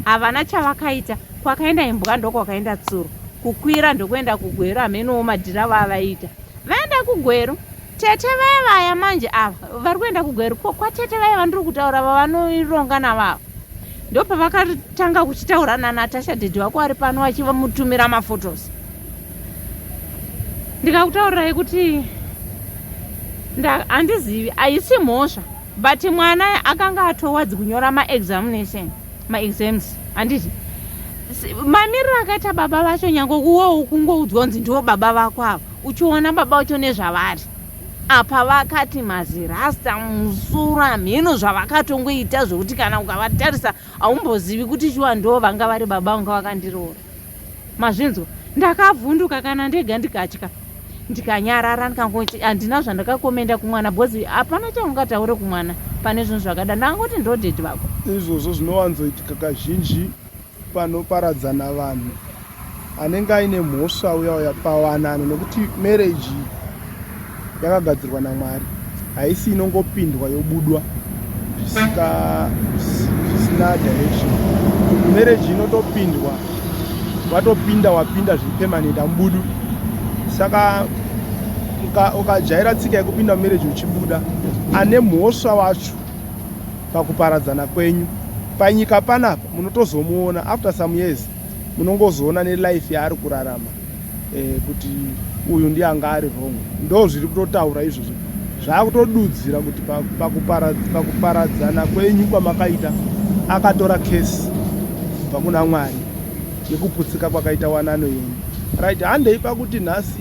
Havana chavakaita, kwakaenda imbwa ndokwakaenda tsuro, kukwira ndokuenda kugweru, hamenowo madhirava avaita. Vaenda kugweru, tete vaya manje ava vari kuenda kugweru kwatete vaya vandiri kutaura vavanoronga navavo. Ndopa vakatanga kuchitaura naNatasha dhedhi wako ari pano vachivamutumira mafotos. Ndikakutaurirai kuti handizivi, haisi mhosva, but mwana akanga atowadzi kunyora maexams, handiti. Mamiriro akaita baba vacho, nyange kuwowo kungoudzwa kunzi ndiwo baba vako ava, uchiona baba vacho nezvavari. Apa vakati mazirasta, musura, mhino zvavakatongoita zvokuti kana ukavatarisa haumbozivi kuti shuwa ndo vanga vari baba vanga vakandiroora. Mazvinzwa, ndakavhunduka kana ndega ndikatya, ndikanyarara, ndikangoti handina zvandakakomenda kumwana, bhozi hapana chaungataure kumwana pane zvinhu zvakada. Ndangoti ndodhedhi vako. Izvozvo zvinowanzoitika kazhinji panoparadzana vanhu, anenge aine mhosva uya pawanano, nekuti marriage yakagadzirwa naMwari, haisi inongopindwa yobudwa zvisina direction. Marriage inotopindwa, wapinda zvipermanent hambudu. Saka ukajaira tsika yekupinda marriage uchibuda, ane mhosva wacho pakuparadzana kwenyu panyika panapa munotozomuona after some years, munongozoona nelife yaari kurarama kuti uyu ndiye anga ari wrong. Ndo zviri kutotaura izvozvo, zvaakutodudzira kuti pakuparadzana kwenyu kwamakaita akatora kesi kubva kuna Mwari yekuputsika kwakaita wanano yenyu. Right, handei pakuti nhasi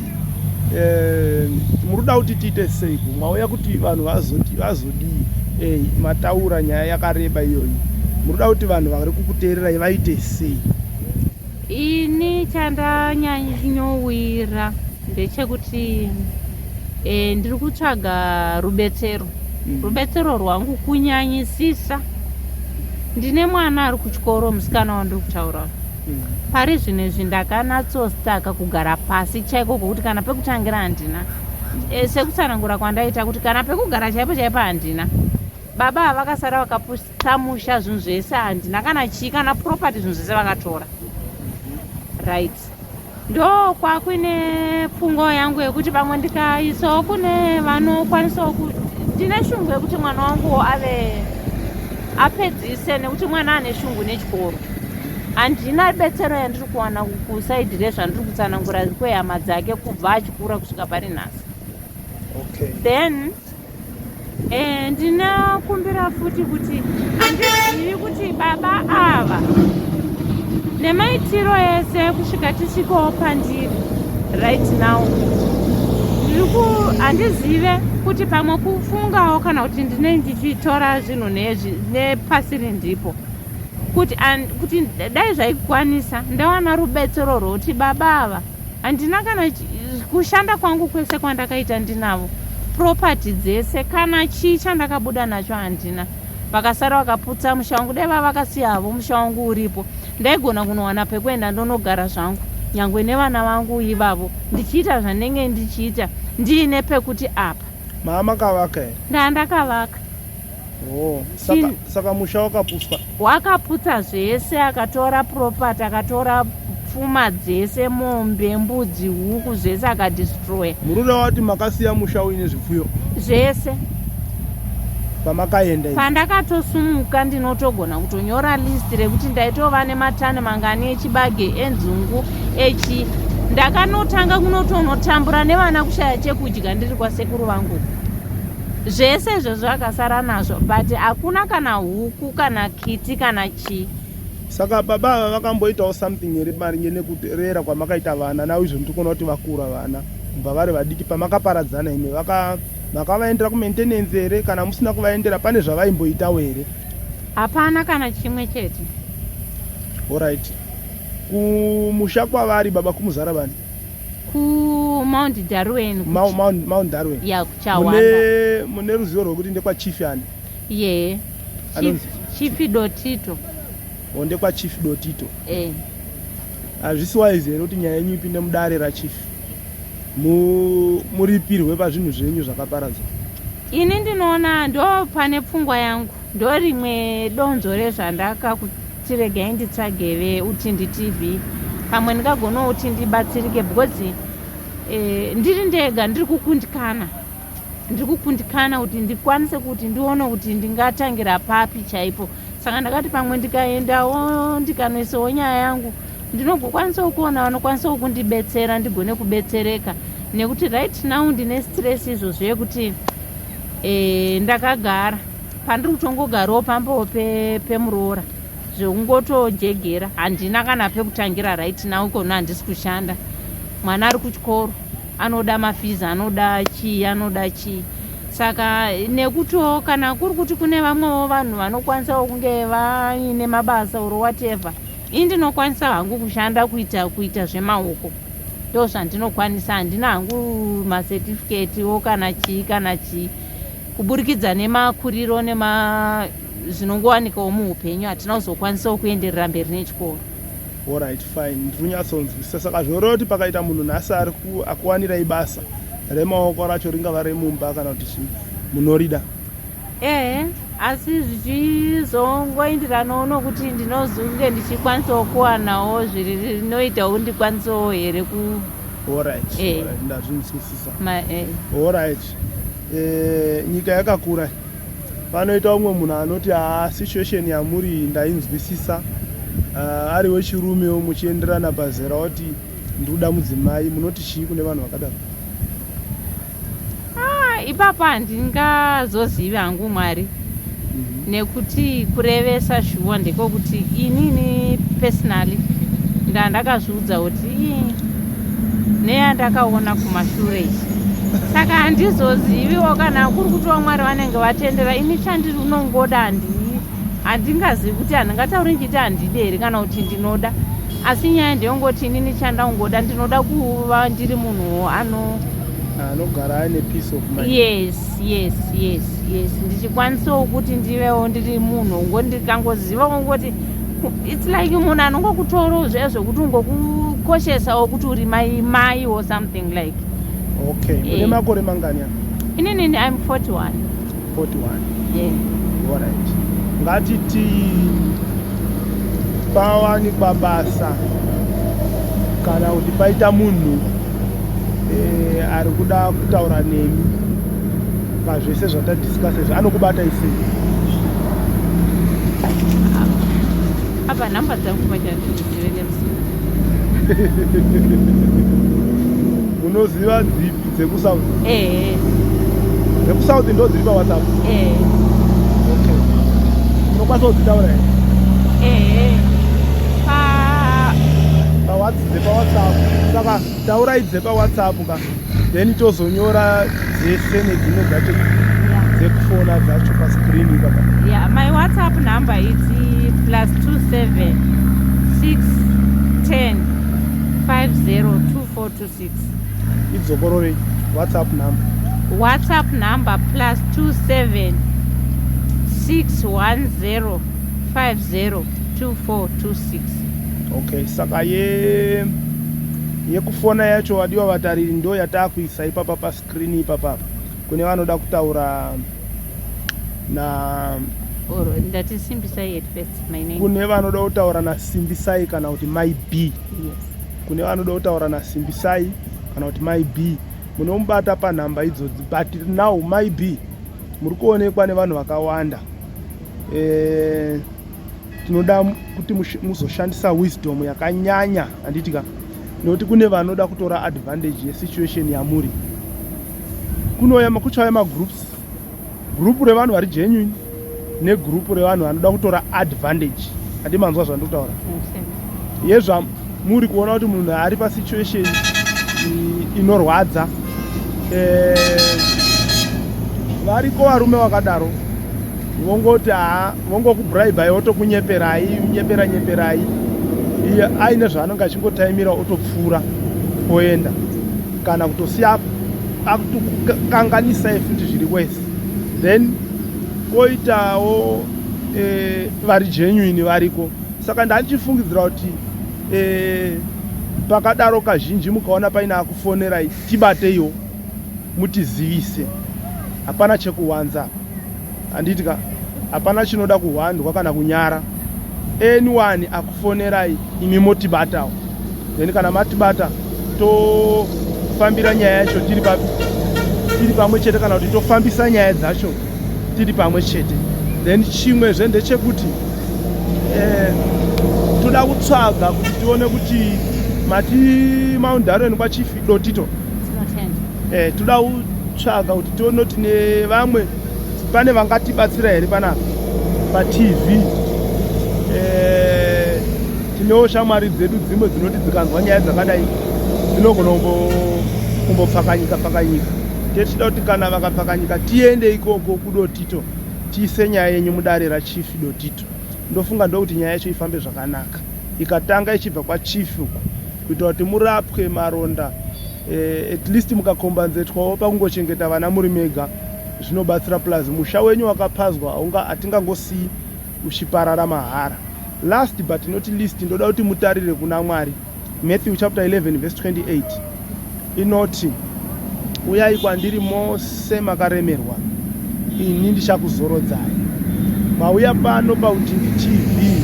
muruda kuti tiite sei mwauya kuti vanhu vazodii mataura nyaya yakareba iyoyi. Muruda kuti vanhu vari kukuteererai vaite sei? Ini chandanyanyowira ndechekuti ndiri kutsvaga rubetsero. Rubetsero rwangu kunyanyisisa. Ndine mwana ari kuchikoro, musikana wandiri kutaura. Pari zvinezvi ndakanatsostaka kugara pasi chaiko kuti kana pekutangira handina. Sekutsanangura kwandaita kuti kana pekugara chaipo handina. Baba vakasara vakasamusha zvinhu zvese handina, kana chii kana property zvinhu zvese vakatora. Right. Ndo kwakuine pfungo yangu yekuti pamwe ndikaisawo kune vanokwanisawo ndine shungu yekuti mwana wangu ave apedzise, nekuti mwana ane shungu nechikoro. Handina betsero yandiri kuwana kusaidhi rezvandiri kutsanangura kwehama dzake kubva achikura kusvika pari nhasi. Okay. Then ndinakumbira futi kuti handizivi kuti baba ava nemaitiro ese kusvika tisvikawo pandiri right now, handizive kuti pamwe kufungawo kana kuti ndine ndichitora zvinhu nepasi rindipo kuti dai zvaikwanisa ndawana rubetsero rwekuti baba ava handina kana kushanda kwangu kwese kwandakaita ndinavo, property dzese kana chii chandakabuda nacho handina. Vakasara vakaputsa musha wangu, dai vavakasiyavo musha wangu uripo, ndaigona kunowana pekuenda ndonogara zvangu nyangwe nevana vangu ivavo, ndichiita zvandenge ndichiita ndiine pekuti apa. Makavaka here? Ndandakavaka. Saka musha wakaputswa? Wakaputsa zvese, akatora property, akatora pfuma dzese, mombe, mbudzi, huku zvese akadestroya. Muruda wati makasiya musha uine zvipfuyo zvese. Pamakaenda pandakatosumuka ndinotogona kutonyora list rekuti ndaitova nematani mangani echibage, enzungu, ndakanotanga kunotonotambura nevana kushaya chekudya ndiri kwasekuru vangu. Zvese izvozvo akasara nazvo, but hakuna kana huku kana kiti kana chii. Saka baba ava vakamboitawo something here maringe nekurera kwamakaita vana, nawo izvo ndiri kuona kuti vakura vana kubva vari vadiki. Pamakaparadzana ime makavaendera kumaintenance here kana musina kuvaendera pane zvavaimboitawo here? Hapana kana chimwe chete. Alright. Kumusha kwavari baba kumuzara vani? Mount Darwin. Mount Darwin. Ya kuchawanda. Mune ruzivo rwekuti ndekwa chief yani? Ye. Chief Dotito. Ndekwa Chief Dotito. Hazvisiwa here kuti nyaya yenyu ipinde mudare rachief muripirwe pazvinhu zvenyu zvakaparadzwa? Ini ndinoona ndo pane pfungwa yangu, ndo rimwe donzo rezvandakakutirega nditsvageve Utindi TV, pamwe ndikagona kuti ndibatsirike because ndiri ndega ndiri kukundikana kuti ndikwanise kuti ndione kuti ndingatangira papi chaipo. Saka ndakati pamwe ndikaendawo ndikanoisawo nyaya yangu ndinogokwanisawo kuona vanokwanisawo kundibetsera ndigone kubetsereka, nekuti right now ndine stress izvozvo yekuti ndakagara pandiri kutongogarawo pambawo pemuroora zvekungotojegera, handina kana pekutangira right now ikona handisi kushanda. Mwana ari kuchikoro anoda mafizi, anoda chii. Saka nekutiwo kana kuri kuti kune vamwewo vanhu vanokwanisawo kunge vaine mabasa or whatever, ini ndinokwanisa hangu kushanda kuita zvemaoko, ndo zvandinokwanisa. Handina hangu masertificatewo kana chii kuburikidza nemakuriro zvinongowanikawo muupenyu, hatina kuzokwanisawo kuenderera mberi nechikoro. Alright, fine. Ndinonyatsonzwisisa. Saka zvoreva kuti pakaita munhu nhasi akuwanirai basa remaoko racho ringava remumba kana kuti munorida? Asi zvichizongoenderanawo nokuti ndinozonge ndichikwanisawo kuwanawo zvinoitawo ndikwanisawo here ku. Alright. Ndazvinzwisisa. Alright. Nyika yakakura. Panoita umwe munhu anoti situation yamuri ndainzwisisa, ari wechirumewo muchienderana pazera kuti ndikuda mudzimai, munoti chii kune vanhu vakadaro? Ipapo handingazozivi hangu Mwari, nekuti kurevesa shuwa ndekokuti inini personally ndandakazviudza kuti neyandakaona kumashure saka handizoziviwo kana kuri kuti vamwari vanenge vatendera ini chandiri unongoda handingazivi kuti handingatauri nchiti handidi here kana kuti ndinoda asi nyaya ndeyongoti inini chandaungoda ndinoda kuva ndiri munhu anogara aine peace of mind. Yes. Ndichikwanisawo kuti ndivewo ndiri munhu ndikangozivawo ngoti it's like munhu anongokutorawo zvezvokuti ungokukoshesawo kuti uri mai or something like. Okay. Une makore mangani? Inini I'm 41. 41. Yeah. Alright. Ngatiti pawanikwa basa kana kuti paita munhu ari kuda kutaura nemi pazvese zvatadiscasa anokubatai sei? Apa nhamba dzangu pachatizive nemusiwo. Unoziva dzipi dzekusouth? Dzekusouth ndo dziri paWhatsApp? Okay. Unokwanisa kudzitaura here? PaWhatsApp. Saka taurai dzepaWhatsApp ka then tozonyora dzese nedzimwe dzacho dzekufona dzacho pascreen ikapa. Yeah, my WhatsApp number is +27 610 502426. Idzokororei WhatsApp number. WhatsApp number +27 610 502426. Okay, saka yekufona yacho wadiwa vatariri ndo yatakuisa ipapa pascreen ipapa. Kune vanoda kutaura na ndati Simbisai at first my name. Kune vanoda kutaura na Simbisai kana kuti my B. Yes. Kune vanoda kutaura na Simbisai kana kuti my B. Munomubata panhamba idzodzi but now my B muri kuonekwa nevanhu vakawanda. Tinoda kuti muzoshandisa wisdom yakanyanya handitika nekuti kune vanoda kutora advantage yesituation yamuri. Kuchauya magroups, group revanhu vari genuine negroup revanhu vanoda kutora advantage. Handimanzwa zvandiri kutaura. Yezva muri kuona kuti munhu ari pasituation inorwadza, variko varume vakadaro vongoti vongokubraibai otokunyeperai nyeperai iye aine zvaanenge achingotaimira otopfuura oenda kana kutosiya akutokanganisai futi zviri kwese. Then koitawo vari genuine variko. Saka ndandichifungidzira kuti pakadaro kazhinji mukaona paina akufonerai tibateiwo mutizivise. Hapana chekuwanza. Handitika hapana chinoda kuhwandwa kana kunyara. Anyone akufonerai imi motibatawo. Then kana matibata tofambira nyaya yacho tiri pamwe chete kana kuti tofambisa nyaya dzacho tiri pamwe chete. Then chimwezve ndechekuti toda kutsvaga kuti tione kuti mati maundarweni kwaChief Dotito. Toda kutsvaga kuti tione kuti nevamwe pane vangatibatsira here panapa paTV. Tinewo shamwari dzedu dzimwe dzinoti dzikanzwa nyaya dzakadai dzinogona kumbopfakanyika. Tichida kuti kana vakapfakanyika tiende ikoko kuDotito tiise nyaya yenyu mudare raChief Dotito. Ndofunga ndokuti nyaya yacho ifambe zvakanaka. Ikatanga ichibva kwaChief uko kuita kuti murapwe maronda at least mukakombanzetwawo pakungochengeta vana muri mega zvinobatsira plus musha wenyu wakapazwa hatingangosii uchiparara mahara. Last but not least ndoda kuti mutarire kuna Mwari. Matthew chapter 11 verse 28 inoti uyai kwandiri mose makaremerwa ini ndichakuzorodzai. Mauya pano paUTV TV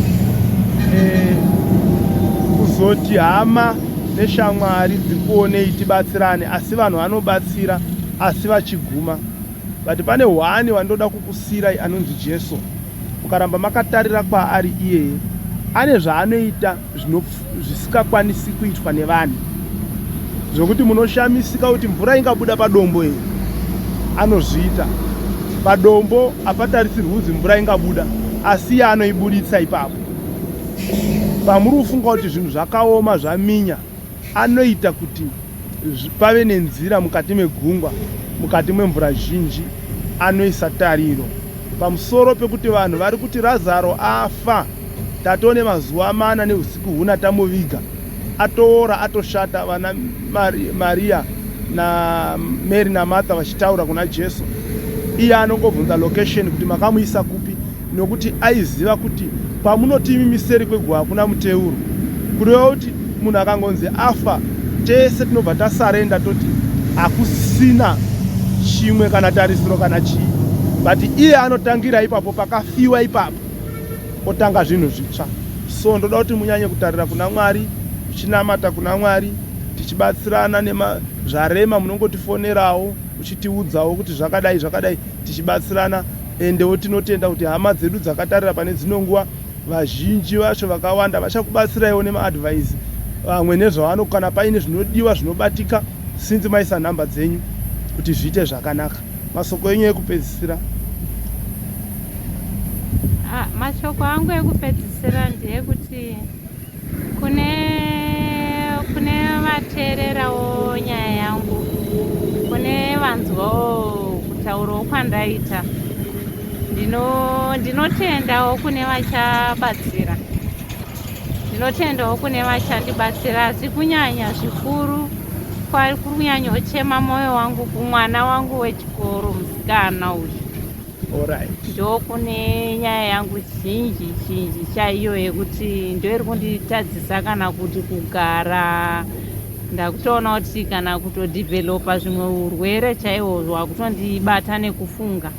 kuzoti hama neshamwari dzikuonei tibatsirane, asi vanhu vanobatsira asi vachiguma. But pane hwani wandoda kukusirai anonzi Jesu. Mukaramba makatarira kwaari iyeye ane zvaanoita zvisingakwanisi kuitwa nevanhu, zvokuti munoshamisika kuti mvura ingabuda padombo iri anozviita. padombo hapatarisirwi kuzi mvura ingabuda, asi iye anoibuditsa ipapo. Pamuri kufunga kuti zvinhu zvakaoma zvaminya, anoita kuti pave nenzira mukati megungwa, mukati memvura zhinji, anoisa tariro pamusoro pekuti vanhu vari kuti Razaro afa, tatone mazuva 4 neusiku huna tamuviga, atoora atoshata. Vana Maria na Mary na Martha vachitaura kuna Jesu, iye anongobvunza location kuti makamuisa kupi, nokuti aiziva kuti pamunoti imi miseri kwegwa hakuna muteuro, kureva kuti munhu akangonzi afa tese tinobva tasarenda toti hakusina chimwe kana tarisiro kana chii, but iye anotangira ipapo pakafiwa ipapo otanga zvinhu zvitsva. So ndoda kuti munyanye kutarira kuna Mwari, muchinamata kuna Mwari, tichibatsirana nezvarema munongotifonerawo uchitiudzawo kuti zvakadai zvakadai, tichibatsirana. Endewo tinotenda kuti hama dzedu dzakatarira pane dzino nguva, vazhinji vacho vakawanda vachakubatsiraiwo nemaadvise, vamwe nezvavano kana paine zvinodiwa zvinobatika, sinzi maisa nhamba dzenyu kuti zviite zvakanaka. Masoko enyu ekupedzisira. Mashoko angu ekupedzisira ndeyekuti kune vateererawo nyaya yangu, kune vanzwawo kutaurawo kwandaita, ndinotendawo kune vachabatsira, ndinotendawo kune vachandibatsira, asi kunyanya zvikuru kwari kunyanya ochema mwoyo wangu kumwana wangu wechikoro musikana uyu. Ndo kune nyaya yangu zhinji chaiyo yekuti ndo iri kunditadzisa kana kuti kugara ndakutoona kuti kana kutodhivhelopa zvimwe urwere chaihwo hwakutondibata nekufunga.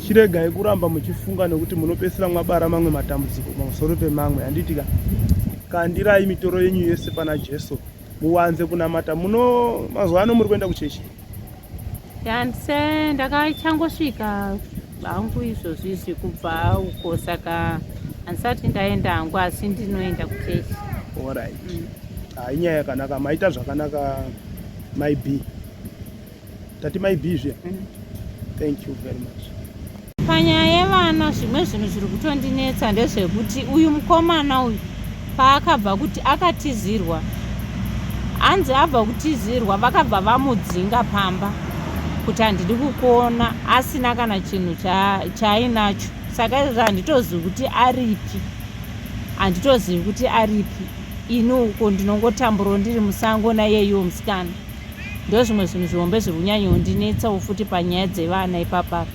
Chiregai kuramba muchifunga nekuti munopedzisira mwabara mamwe matambudziko pamusoro pemamwe. Handitika kandirai mitoro yenyu yese pana Jesu, muwanze kunamata. Mazuva ano muri kuenda kuchechi? Handise ndakachangosvika hangu izvozvizvi kubva uko, saka handisati ndaenda hangu, asi ndinoenda kuchechi. Alright. Inyaya yakanaka, maita zvakanaka my B. Tati my B zve. Thank you very much. Panyaya yevana zvimwe zvinhu zviri kutondinetsa ndezvekuti uyu mukomana uyu paakabva kuti akatizirwa, hanzi abva kutizirwa vakabva vamudzinga pamba kuti handidi kukuona asina kana chinhu chaainacho. Saka izvozvo handitozivi kuti aripi, handitozivi kuti aripi. Ini uko ndinongotamburawo ndiri musango naiyeyo musikana. Ndo zvimwe zvinhu zvihombe zviri kunyanya kundinetsawo futi panyaya dzevana ipapa.